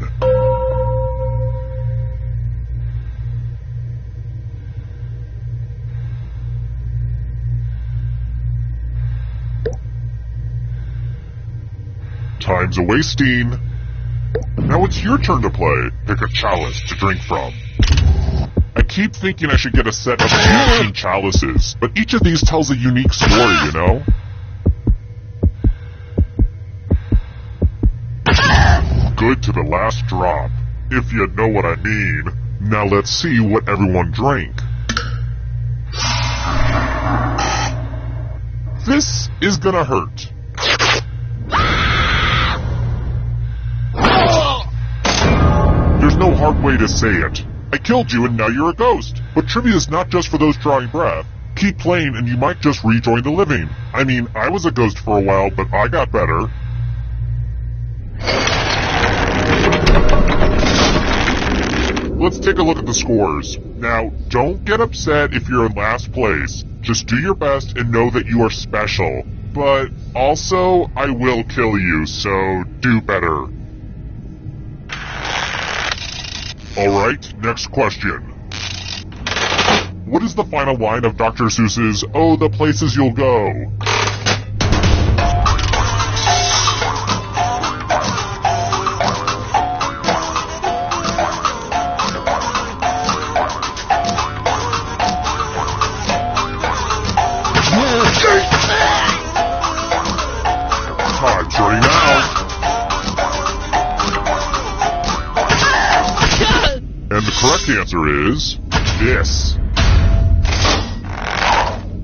Time's a-wasting. Now it's your turn to play. Pick a chalice to drink from. I keep thinking I should get a set of 18 chalices, but each of these tells a unique story, you know? Good to the last drop, if you know what I mean. Now let's see what everyone drank. This is gonna hurt. There's no hard way to say it. I killed you and now you're a ghost. But trivia is not just for those drawing breath. Keep playing and you might just rejoin the living. I mean, I was a ghost for a while, but I got better. Let's take a look at the scores. Now, don't get upset if you're in last place. Just do your best and know that you are special. But also, I will kill you, so do better. Alright, next question. What is the final line of Dr. Seuss's Oh, the Places You'll Go? Time's running out. And the correct answer is this.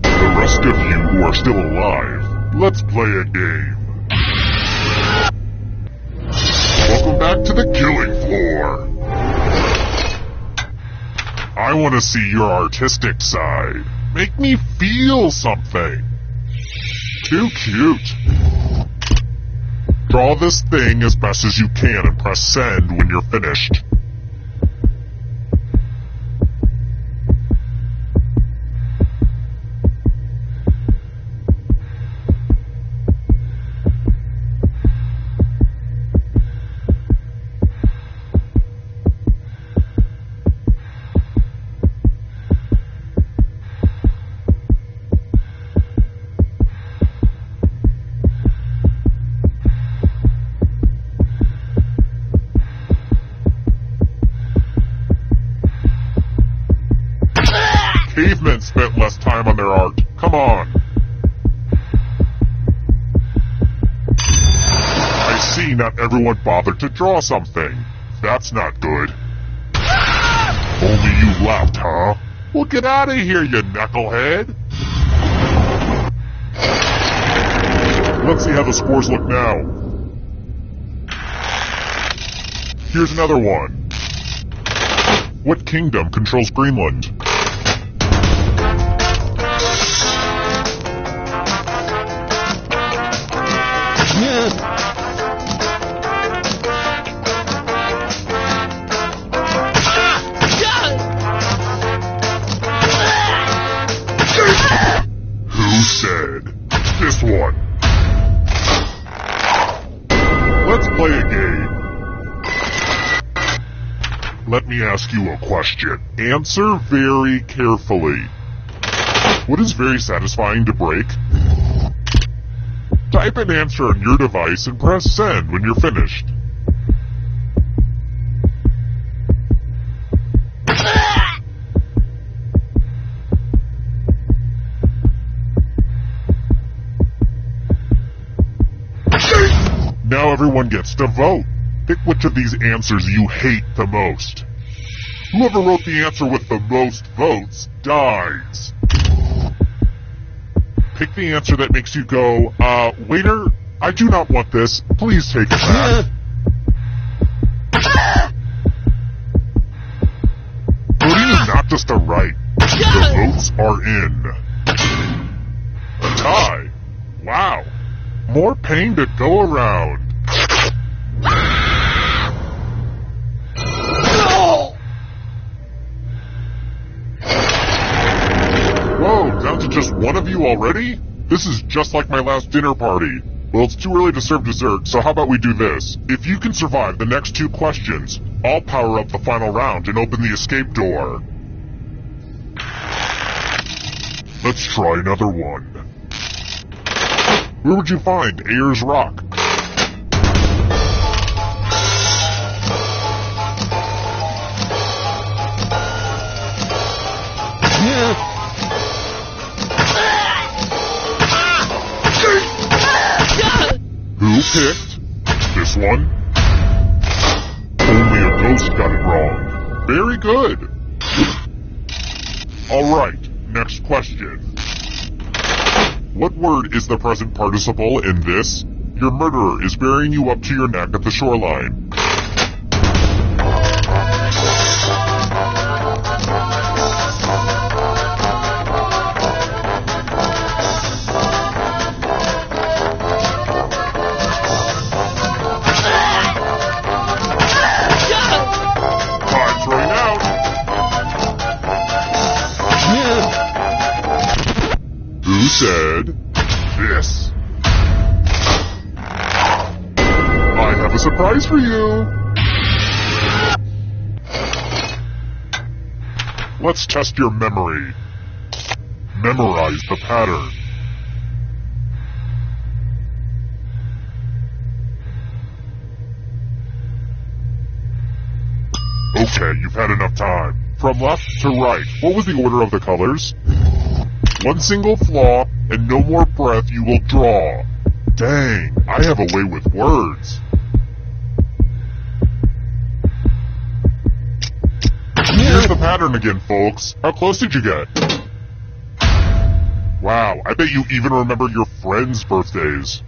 The rest of you who are still alive, let's play a game. Welcome back to the killing floor. I want to see your artistic side. Make me feel something. Too cute. Draw this thing as best as you can and press send when you're finished. Cavemen spent less time on their art. Come on. I see not everyone bothered to draw something. That's not good. Only you left, huh? Well, get out of here, you knucklehead. Let's see how the scores look now. Here's another one. What kingdom controls Greenland? Who said? This one. Let's play a game. Let me ask you a question. Answer very carefully. What is very satisfying to break? Type an answer on your device and press send when you're finished. Now everyone gets to vote. Pick which of these answers you hate the most. Whoever wrote the answer with the most votes dies. Pick the answer that makes you go, waiter, I do not want this. Please take it back. Voting is not just a right. The votes are in. A tie. Wow. More pain to go around. Whoa, down to just one of you already? This is just like my last dinner party. Well, it's too early to serve dessert, so how about we do this? If you can survive the next 2 questions, I'll power up the final round and open the escape door. Let's try another one. Where would you find Ayers Rock? Who picked this one? Only a ghost got it wrong. Very good. Alright, next question. What word is the present participle in this? Your murderer is burying you up to your neck at the shoreline. Time's running out. Who said this? I have a surprise for you. Let's test your memory. Memorize the pattern. Okay, you've had enough time. From left to right, what was the order of the colors? One single flaw, and no more breath you will draw. Dang, I have a way with words. Here's the pattern again, folks. How close did you get? Wow, I bet you even remember your friends' birthdays.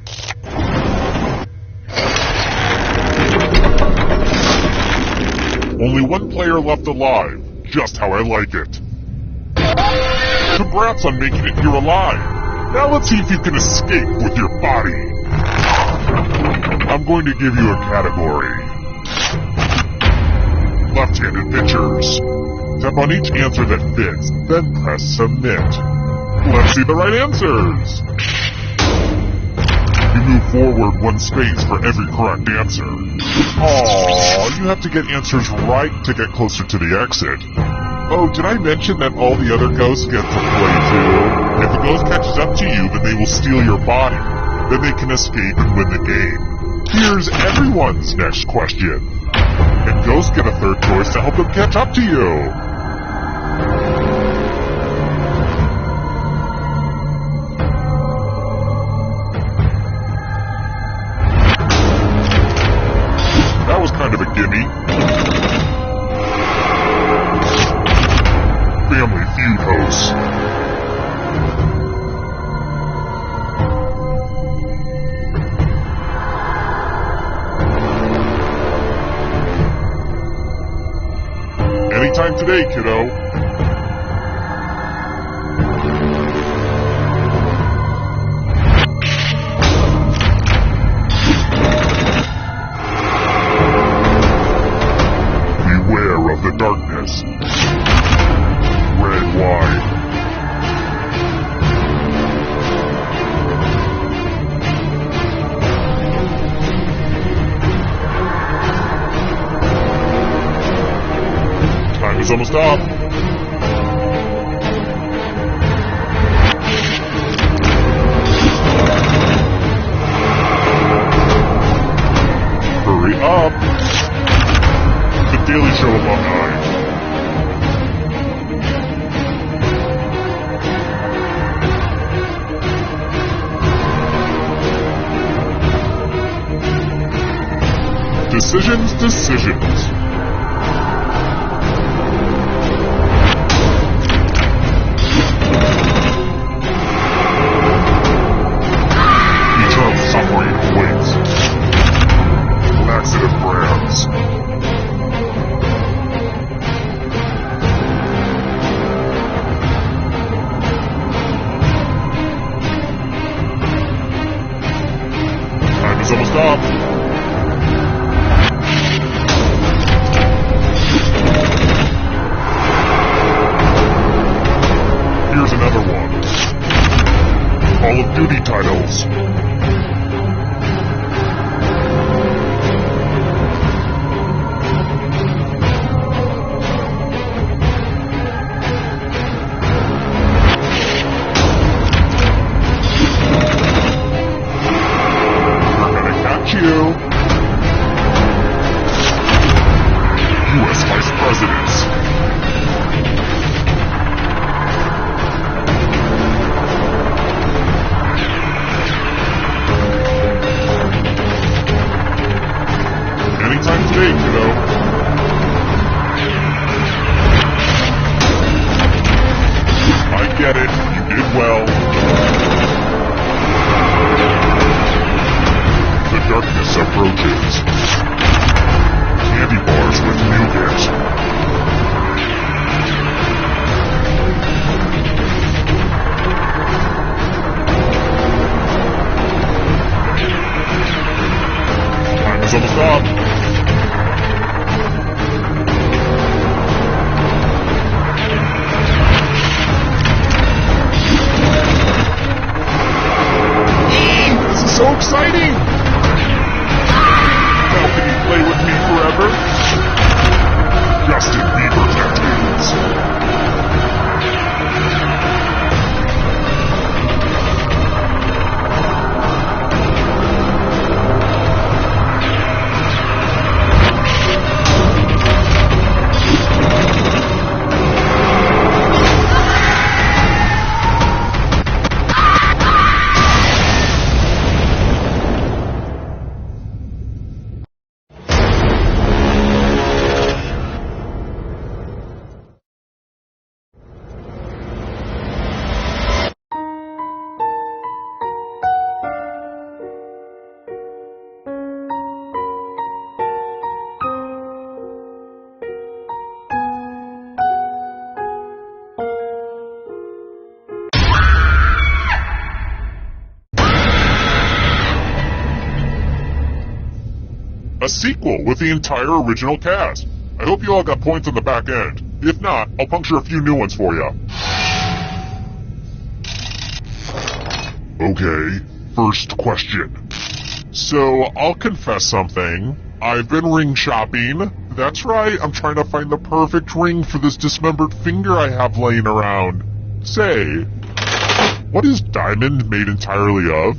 Only one player left alive. Just how I like it. Congrats on making it here alive. Now let's see if you can escape with your body. I'm going to give you a category. Left-handed pitchers. Tap on each answer that fits, then press submit. Let's see the right answers. You move forward 1 space for every correct answer. Aww, you have to get answers right to get closer to the exit. Oh, did I mention that all the other ghosts get to play too? If the ghost catches up to you, then they will steal your body. Then they can escape and win the game. Here's everyone's next question. And ghosts get a third choice to help them catch up to you. That was kind of a gimme. Family Feud hosts. Anytime today, kiddo. Beware of the darkness. Red wine. Time is almost up. up. The Daily Show alumni. Decisions. Eternal suffering awaits. Laxative brands. Time is almost up. Here's another one. Call of Duty titles. We're gonna catch you. U.S. Vice Presidents. Anytime today, kiddo. I get it. You did well. The darkness approaches. Candy bars with nougat. Time is almost up. This is so exciting! How can you play with me forever? Justin Bieber tattoos. A sequel with the entire original cast. I hope you all got points on the back end. If not, I'll puncture a few new ones for you. Okay, first question. So, I'll confess something. I've been ring shopping. That's right, I'm trying to find the perfect ring for this dismembered finger I have laying around. Say, what is diamond made entirely of?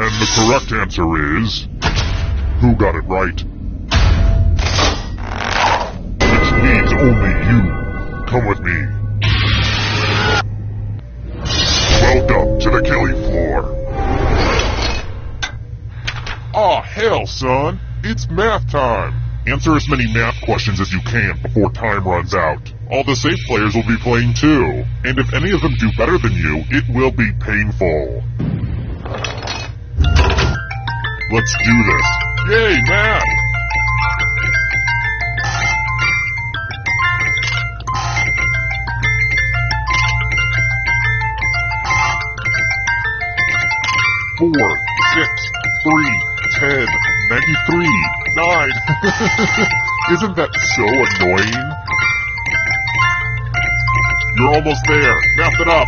And the correct answer is... Who got it right? Which means only you. Come with me. Welcome to the killing floor. Aw, hell, son. It's math time. Answer as many math questions as you can before time runs out. All the safe players will be playing too. And if any of them do better than you, it will be painful. Let's do this. Yay, math! Four, 6, 3, 10, 93, 9. Isn't that so annoying? You're almost there. Math it up.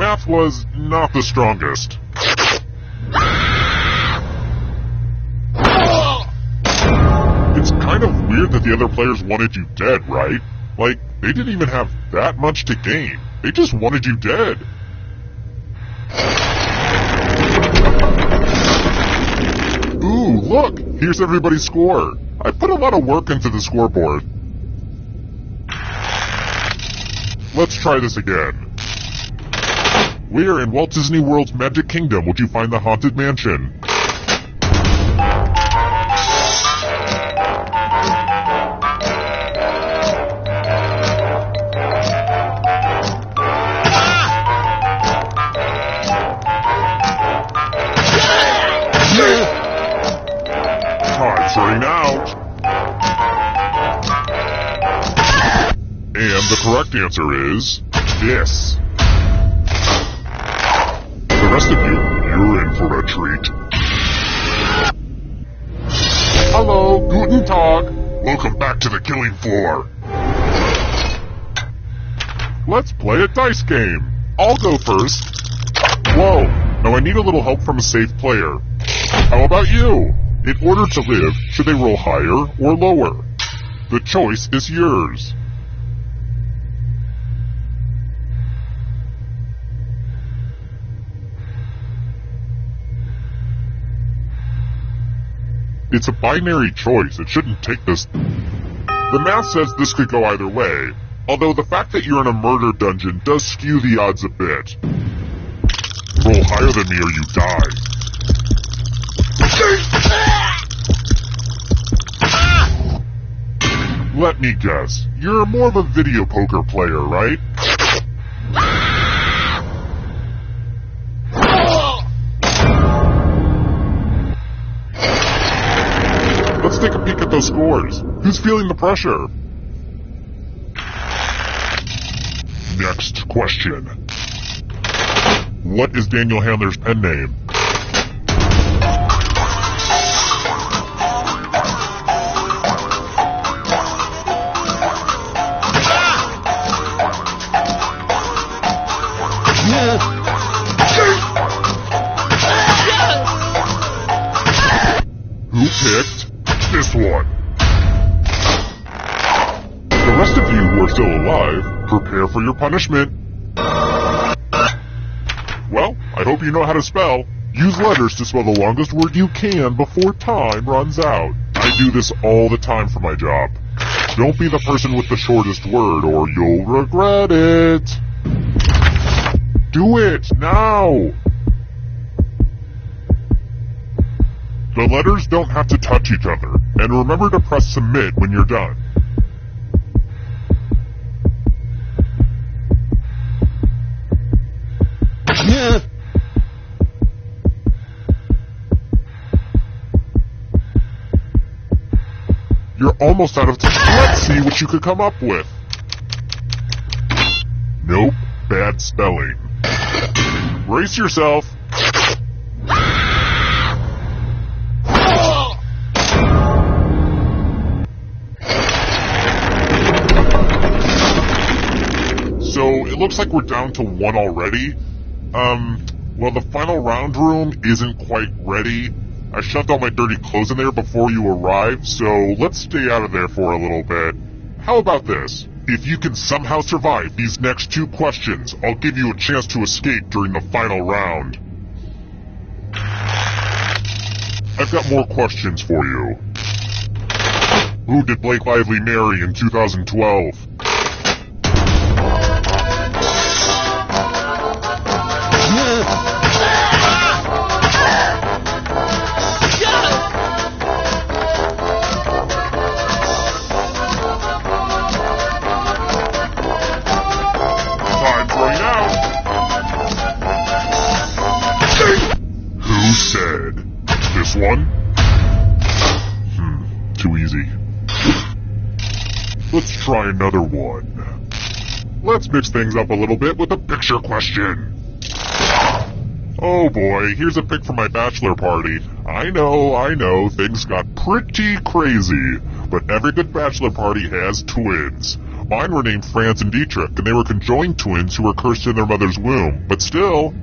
math was not the strongest. It's kind of weird that the other players wanted you dead, right? Like, they didn't even have that much to gain. They just wanted you dead. Ooh, look! Here's everybody's score. I put a lot of work into the scoreboard. Let's try this again. Where in Walt Disney World's Magic Kingdom would you find the Haunted Mansion? Time's running out. And the correct answer is this. The rest of you're in for a treat. Hello, guten Tag. Welcome back to the killing floor. Let's play a dice game. I'll go first. Whoa, now I need a little help from a safe player. How about you? In order to live, should they roll higher or lower? The choice is yours. It's a binary choice. It shouldn't take this. The math says this could go either way, although the fact that you're in a murder dungeon does skew the odds a bit. Roll higher than me or you die. Let me guess. You're more of a video poker player, right? Let's take a peek at those scores. Who's feeling the pressure? Next question. What is Daniel Handler's pen name? Who picked this one? The rest of you who are still alive, prepare for your punishment. Well, I hope you know how to spell. Use letters to spell the longest word you can before time runs out. I do this all the time for my job. Don't be the person with the shortest word or you'll regret it. Do it now! The letters don't have to touch each other, and remember to press submit when you're done. You're almost out of time. Let's see what you could come up with. Nope, bad spelling. Brace yourself. So, it looks like we're down to one already. Well, the final round room isn't quite ready. I shoved all my dirty clothes in there before you arrived, so let's stay out of there for a little bit. How about this? If you can somehow survive these next 2 questions, I'll give you a chance to escape during the final round. I've got more questions for you. Who did Blake Lively marry in 2012? Time's running out. Who said this one? Too easy. Let's try another one. Let's mix things up a little bit with a picture question. Oh boy, here's a pic from my bachelor party. I know, things got pretty crazy, but every good bachelor party has twins. Mine were named Franz and Dietrich, and they were conjoined twins who were cursed in their mother's womb. But still,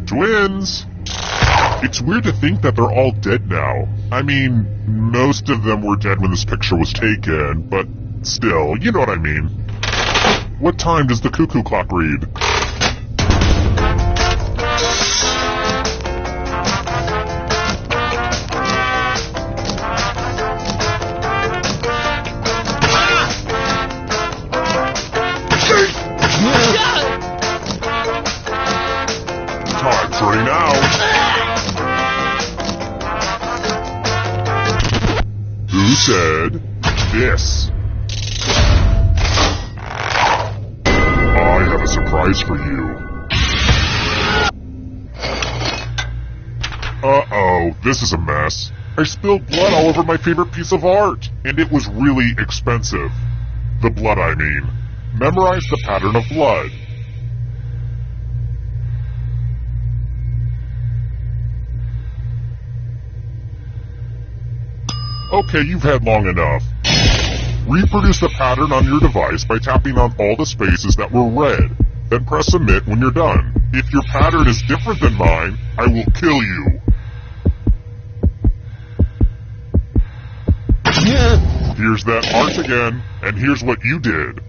twins. It's weird to think that they're all dead now. I mean, most of them were dead when this picture was taken, but still, you know what I mean. What time does the cuckoo clock read? Time's running out. Who said this? I have a surprise for you. Uh-oh, this is a mess. I spilled blood all over my favorite piece of art, and it was really expensive. The blood, I mean. Memorize the pattern of blood. Okay, you've had long enough. Reproduce the pattern on your device by tapping on all the spaces that were red. Then press submit when you're done. If your pattern is different than mine, I will kill you. Here's that art again, and here's what you did.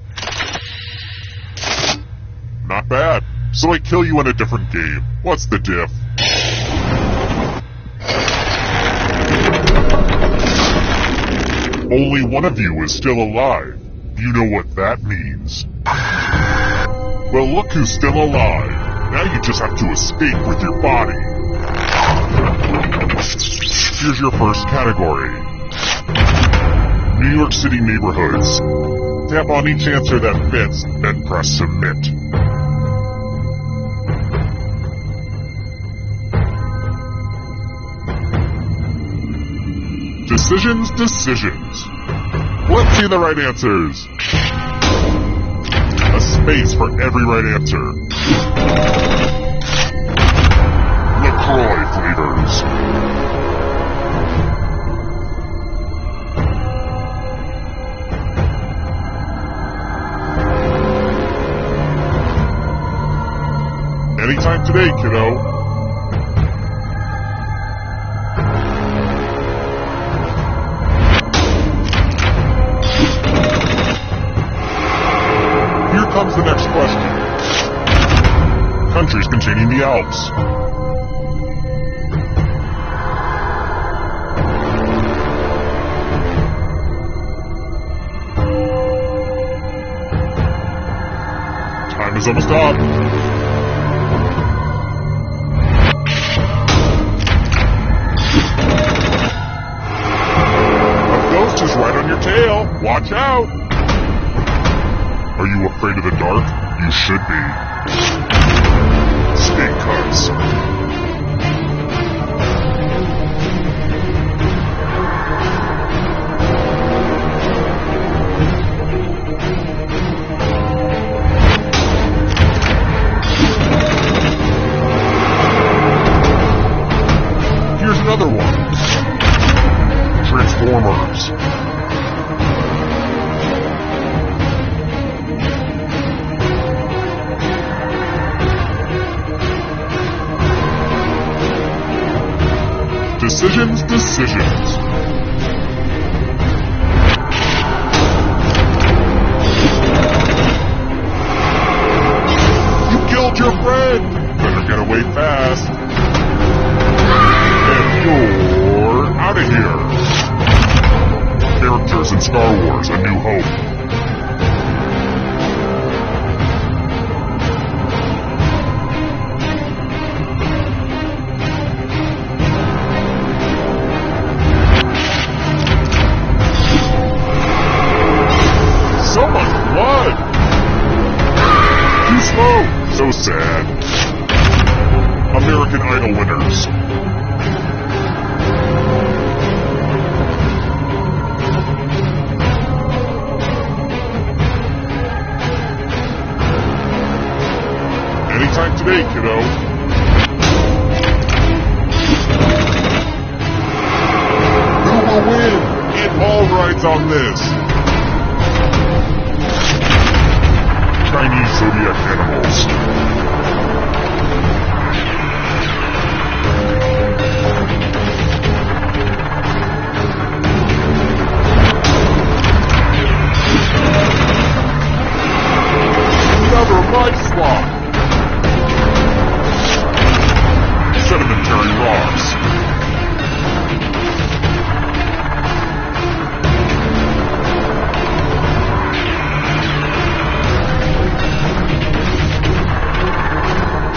Not bad. So I kill you in a different game. What's the diff? Only one of you is still alive. You know what that means. Well, look who's still alive. Now you just have to escape with your body. Here's your first category. New York City neighborhoods. Tap on each answer that fits, then press submit. Decisions. Let's see the right answers. A space for every right answer. LaCroix flavors. Anytime today, kiddo. Comes the next question. Countries containing the Alps. Time is almost up. A ghost is right on your tail. Watch out. Are you afraid of the dark? You should be. Snake cuts. Here's another one. Transformers. Decisions. You killed your friend! Better get away fast. And you're out of here. Characters in Star Wars: A New Hope. So much blood! Too slow! So sad. American Idol winners. Anytime today, kiddo. Who will win? It all rides on this. Chinese zodiac animals. Another mud swamp. Sedimentary rocks.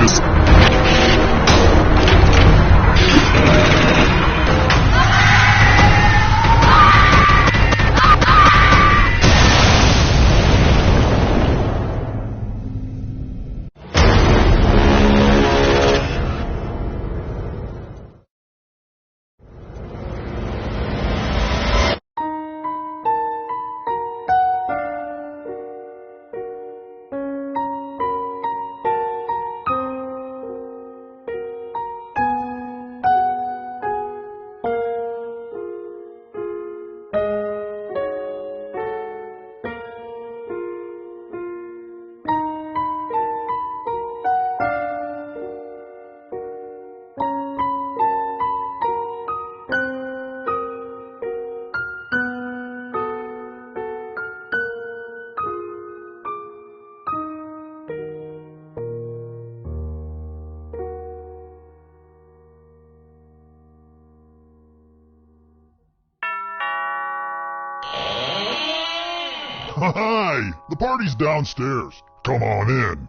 Just hi! The party's downstairs. Come on in.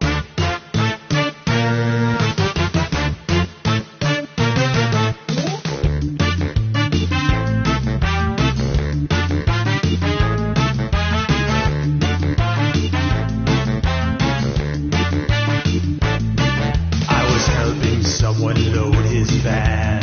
I was helping someone load his van.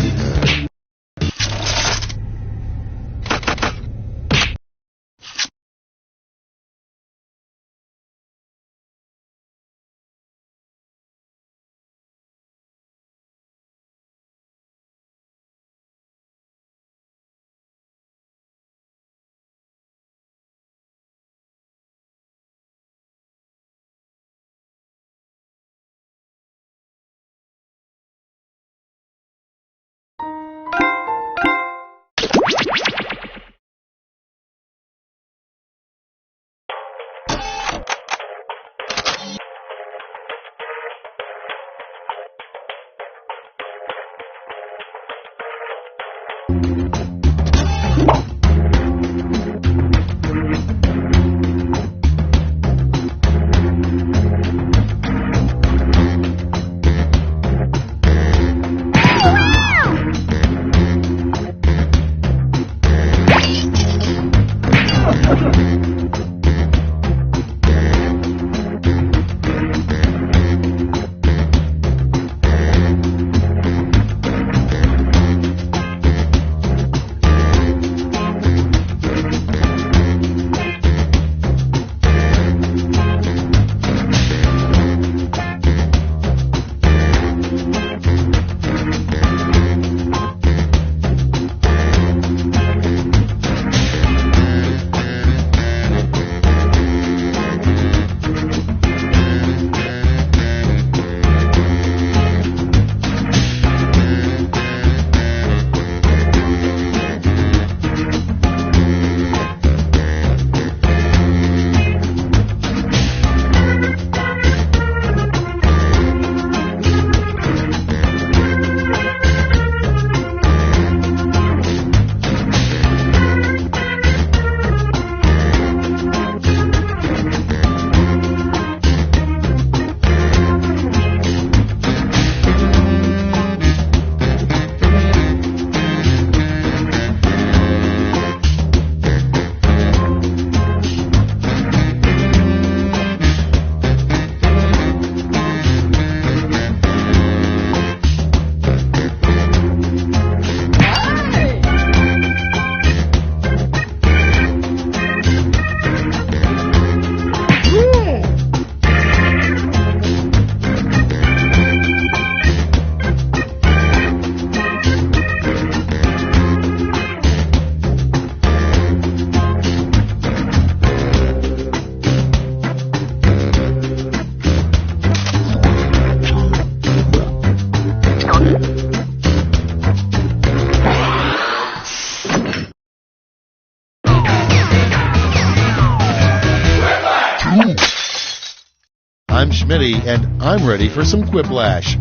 Smitty, and I'm ready for some quiplash.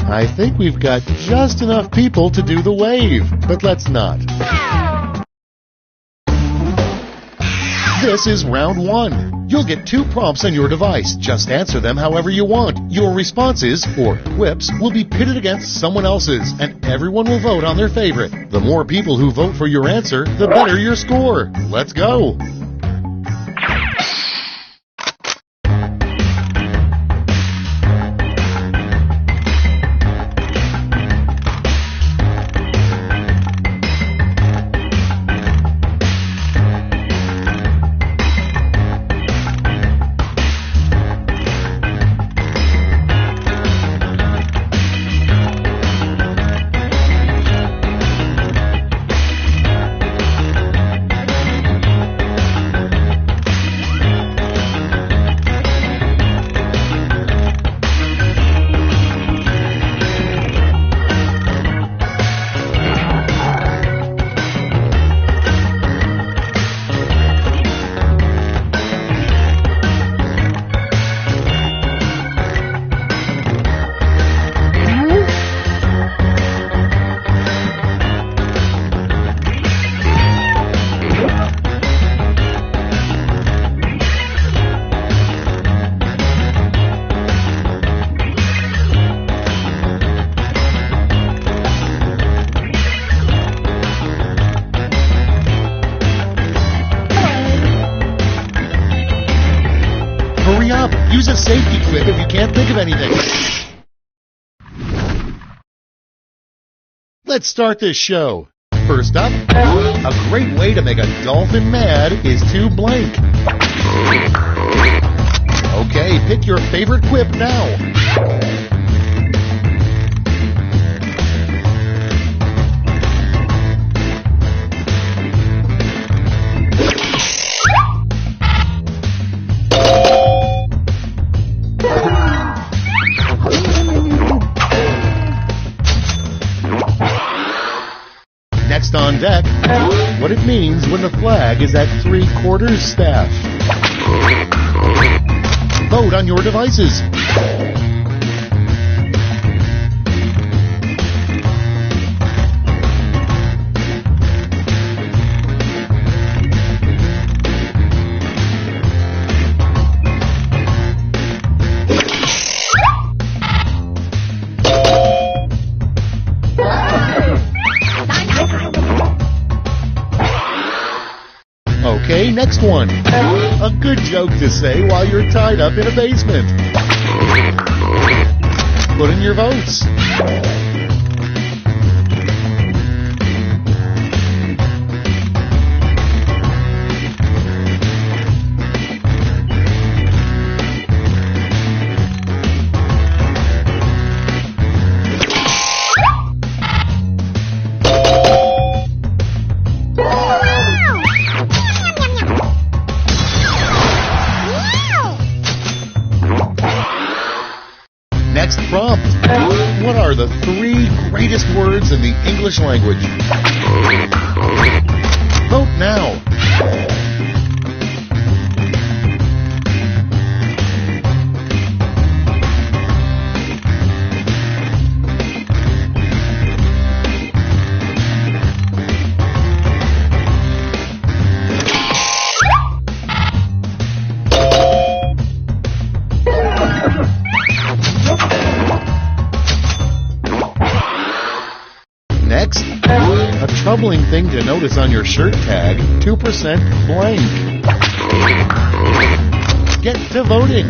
I think we've got just enough people to do the wave, but let's not. This is round 1. You'll get 2 prompts on your device. Just answer them however you want. Your responses, or quips, will be pitted against someone else's, and everyone will vote on their favorite. The more people who vote for your answer, the better your score. Let's go! Use a safety quip if you can't think of anything. Let's start this show. First up, a great way to make a dolphin mad is to blank. Okay, pick your favorite quip now. Next on deck, what it means when the flag is at 3/4 staff. Vote on your devices. Okay, next one. A good joke to say while you're tied up in a basement. Put in your votes. Next prompt. What are the 3 greatest words in the English language? Vote now. Next, a troubling thing to notice on your shirt tag, 2% blank. Get to voting.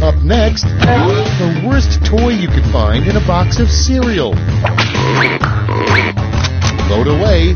Up next, the worst toy you could find in a box of cereal. Vote away.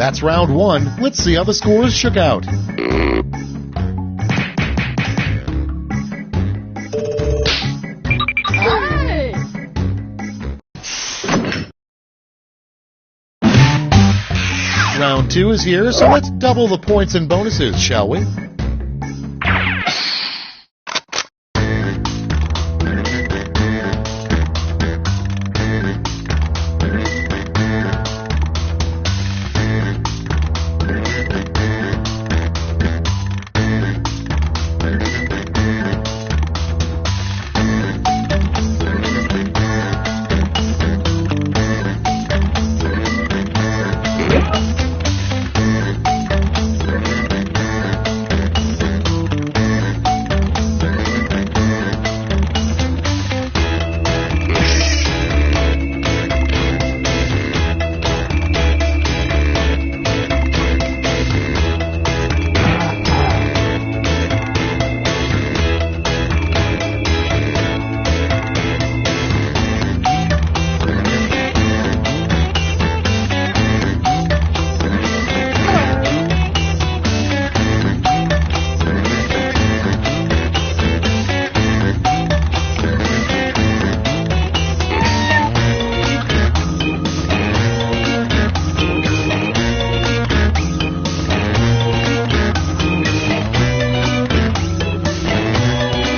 That's round one. Let's see how the scores shook out. Round two is here, so let's double the points and bonuses, shall we?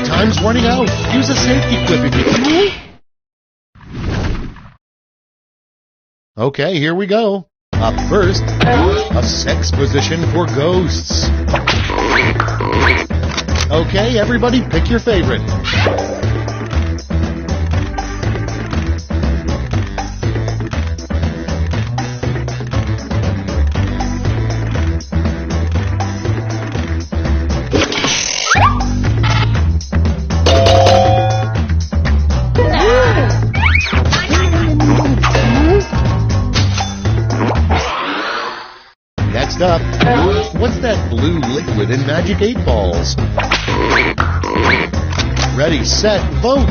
Time's running out. Use a safety quip if you can. Okay, here we go. Up first, a sex position for ghosts. Okay, everybody pick your favorite. Next up, what's that blue liquid in Magic 8 Balls? Ready, set, vote!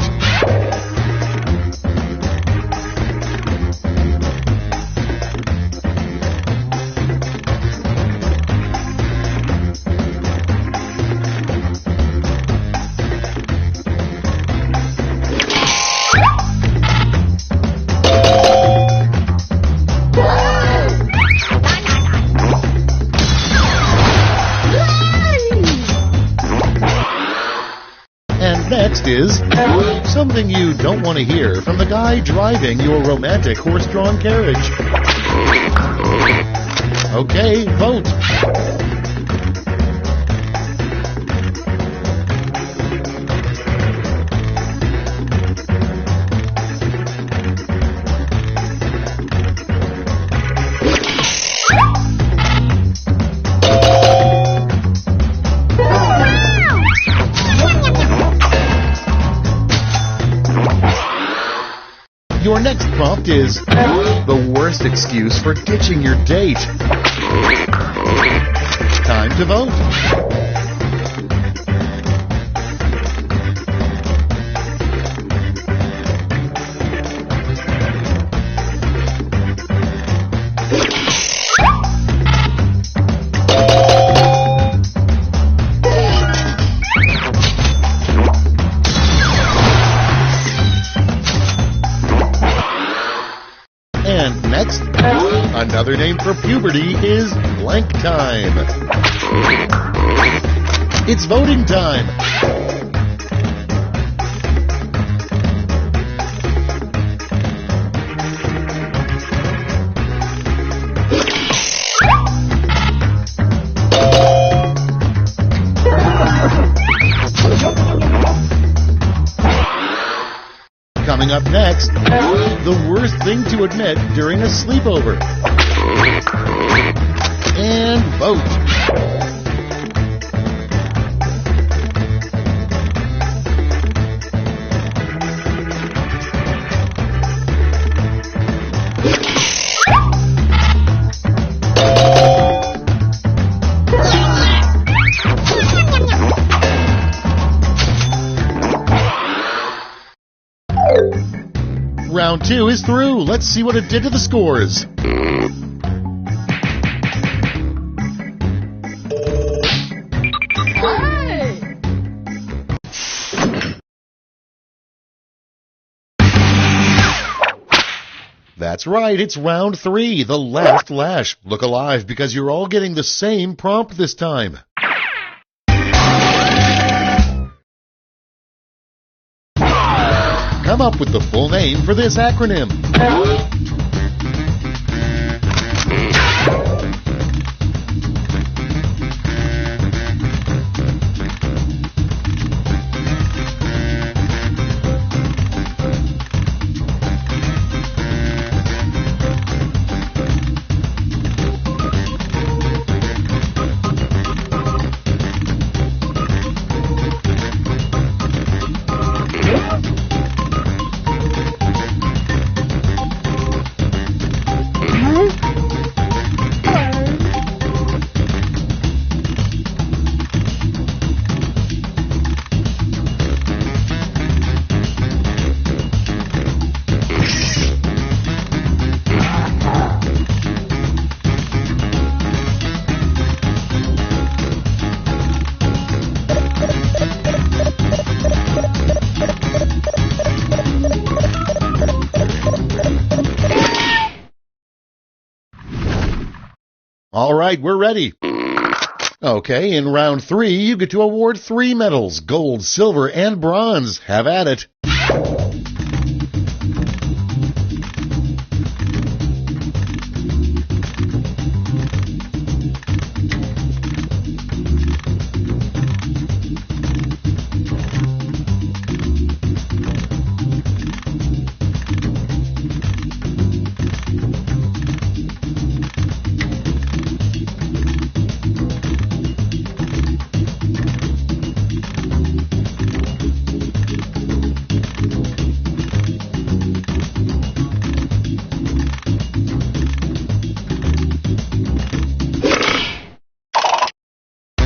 Next is something you don't want to hear from the guy driving your romantic horse-drawn carriage. Okay, vote. Your next prompt is the worst excuse for ditching your date. Time to vote. And next, another name for puberty is blank time. It's voting time. Coming up next, the worst thing to admit during a sleepover. And vote. Round two is through. Let's see what it did to the scores. That's right, it's round 3, the last lash. Look alive because you're all getting the same prompt this time. Come up with the full name for this acronym. All right, we're ready. Okay, in round 3, you get to award 3 medals, gold, silver, and bronze. Have at it.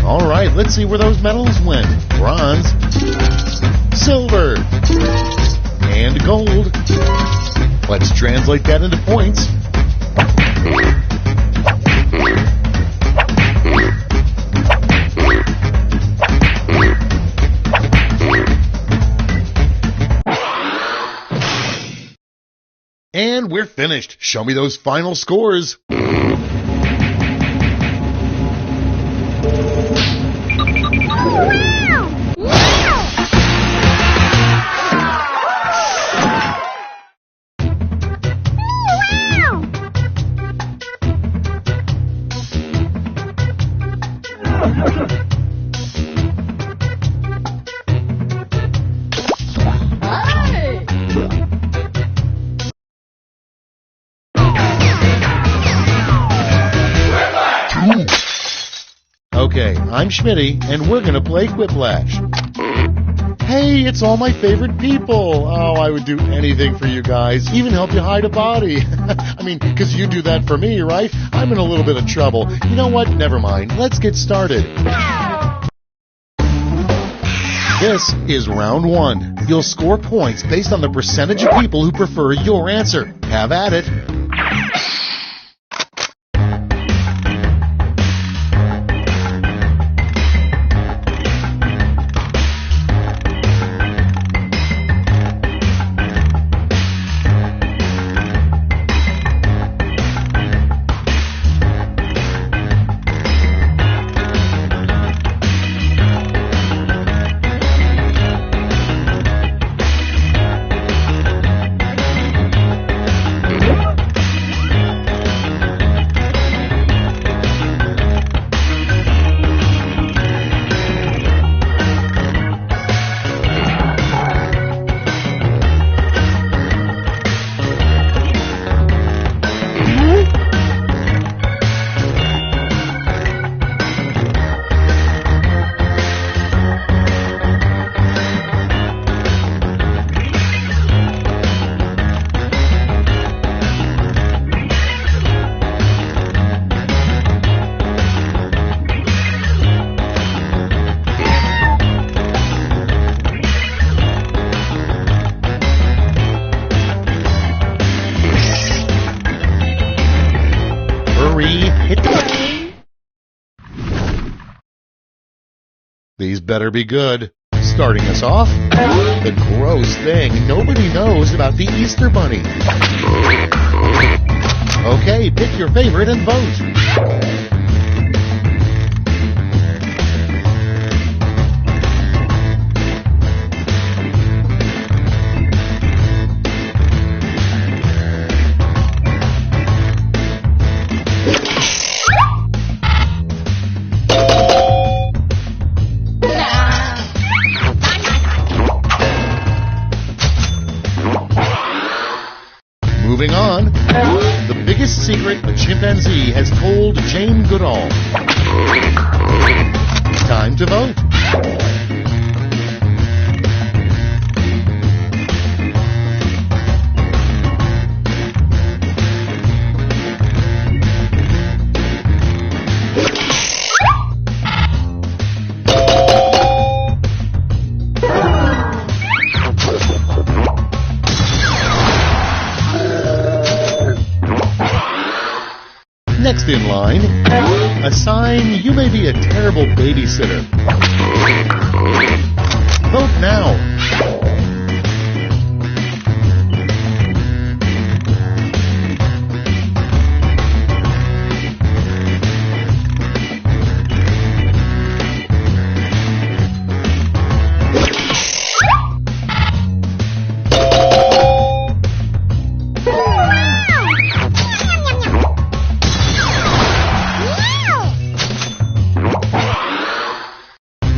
All right, let's see where those medals went. Bronze, silver, and gold. Let's translate that into points. And we're finished. Show me those final scores. Okay, I'm Schmitty, and we're gonna play Quiplash. Hey, it's all my favorite people. Oh, I would do anything for you guys, even help you hide a body. I mean, 'cause you do that for me, right? I'm in a little bit of trouble. You know what? Never mind. Let's get started. This is round 1. You'll score points based on the percentage of people who prefer your answer. Have at it. These better be good. Starting us off, the gross thing nobody knows about the Easter Bunny. Okay, pick your favorite and vote. Moving on, the biggest secret a chimpanzee has told Jane Goodall. Time to vote. Next in line, a sign you may be a terrible babysitter. Vote now.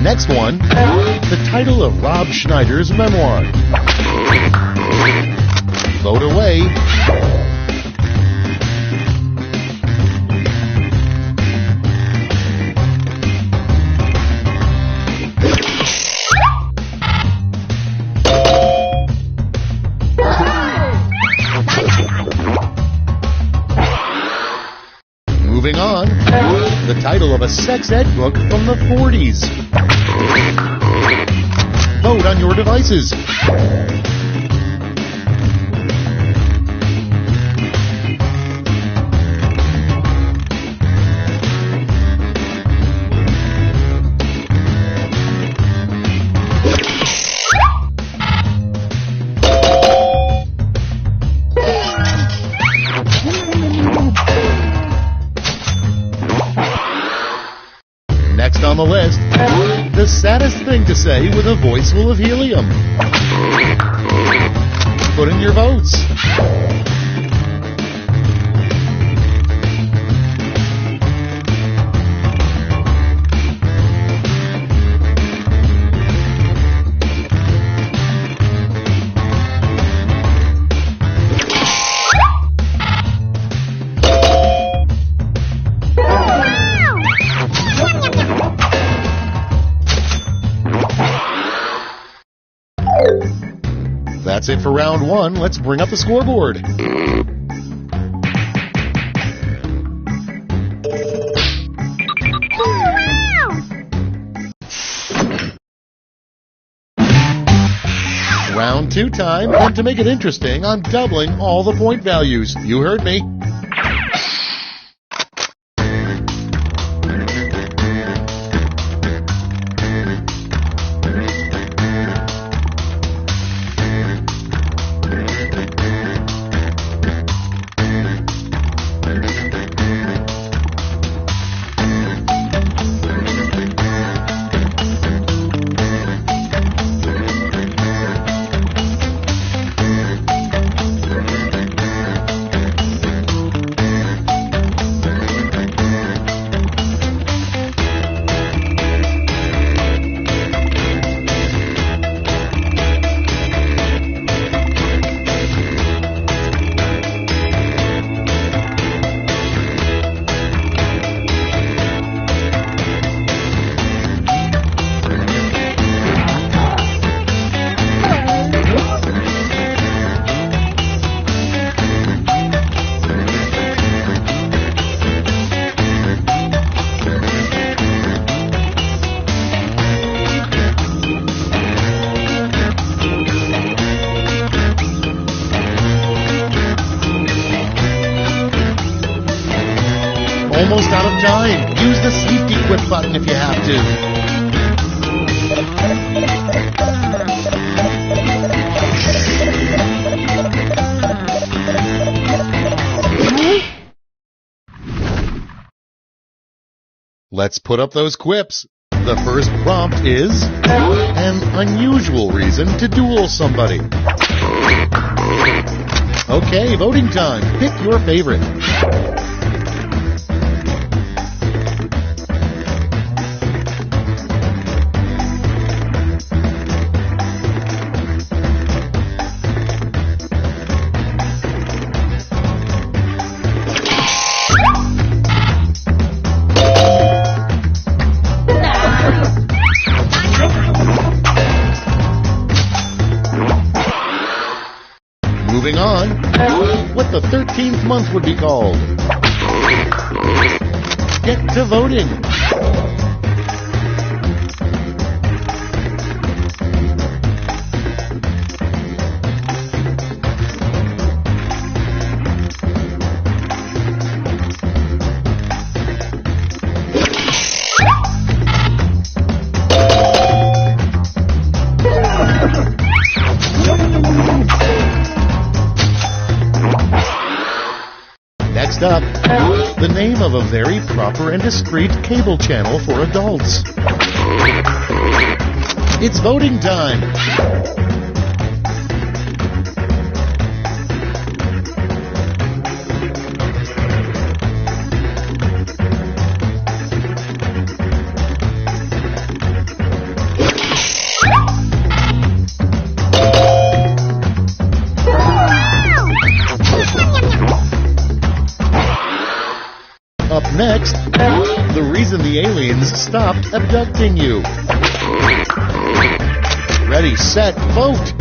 Next one, the title of Rob Schneider's memoir. Vote away. Moving on, the title of a sex ed book from the 40s. Vote on your devices. Next on the list, the saddest thing to say with a voice full of helium. Put in your votes. That's it for round one. Let's bring up the scoreboard. Round two time, and to make it interesting, I'm doubling all the point values. You heard me. Almost out of time. Use the safety quit button if you have to. Let's put up those quips. The first prompt is an unusual reason to duel somebody. Okay, voting time. Pick your favorite. Moving on, what the 13th month would be called. Get to voting. Next up, the name of a very proper and discreet cable channel for adults. It's voting time. Up next, the reason the aliens stopped abducting you. Ready, set, vote!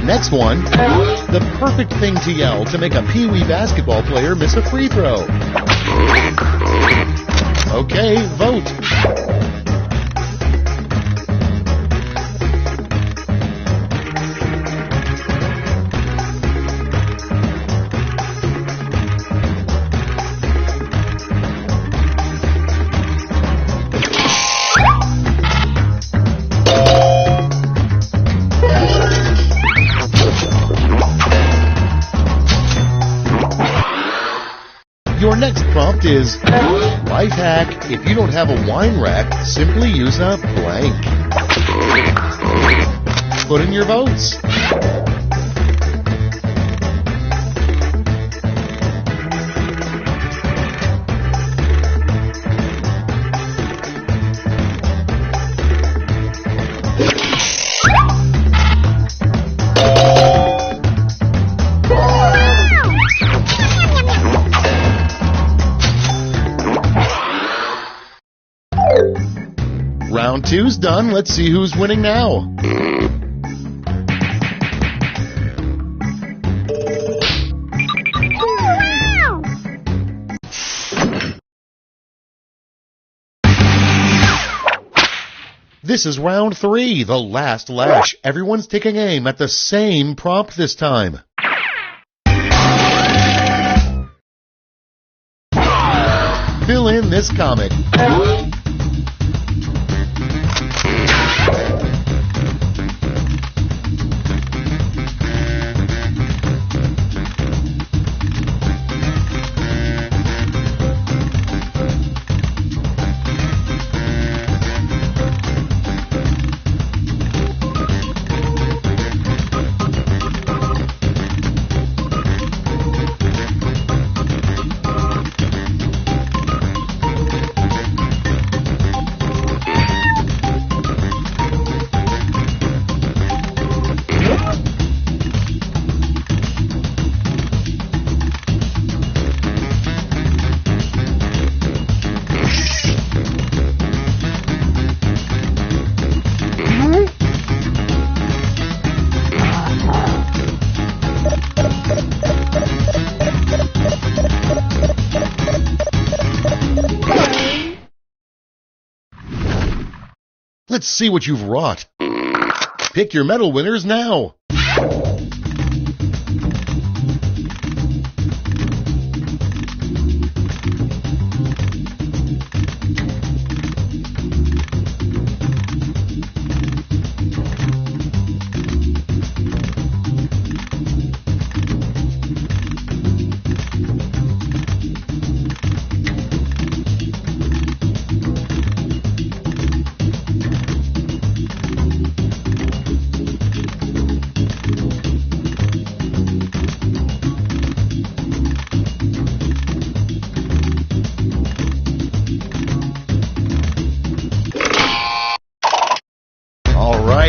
Next one, the perfect thing to yell to make a Pee-wee basketball player miss a free throw. Okay, vote. Your next prompt is, life hack, if you don't have a wine rack, simply use a blank. Put in your votes. Round two's done. Let's see who's winning now. This is round three, the last lash. Everyone's taking aim at the same prompt this time. Fill in this comic. Let's see what you've wrought. Pick your medal winners now.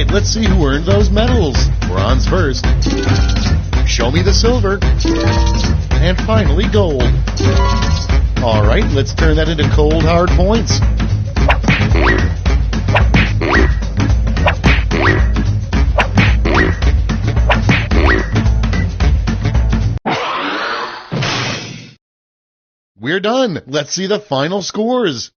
right, let's see who earned those medals. Bronze first. Show me the silver. And finally, gold. All right, let's turn that into cold, hard points. We're done. Let's see the final scores.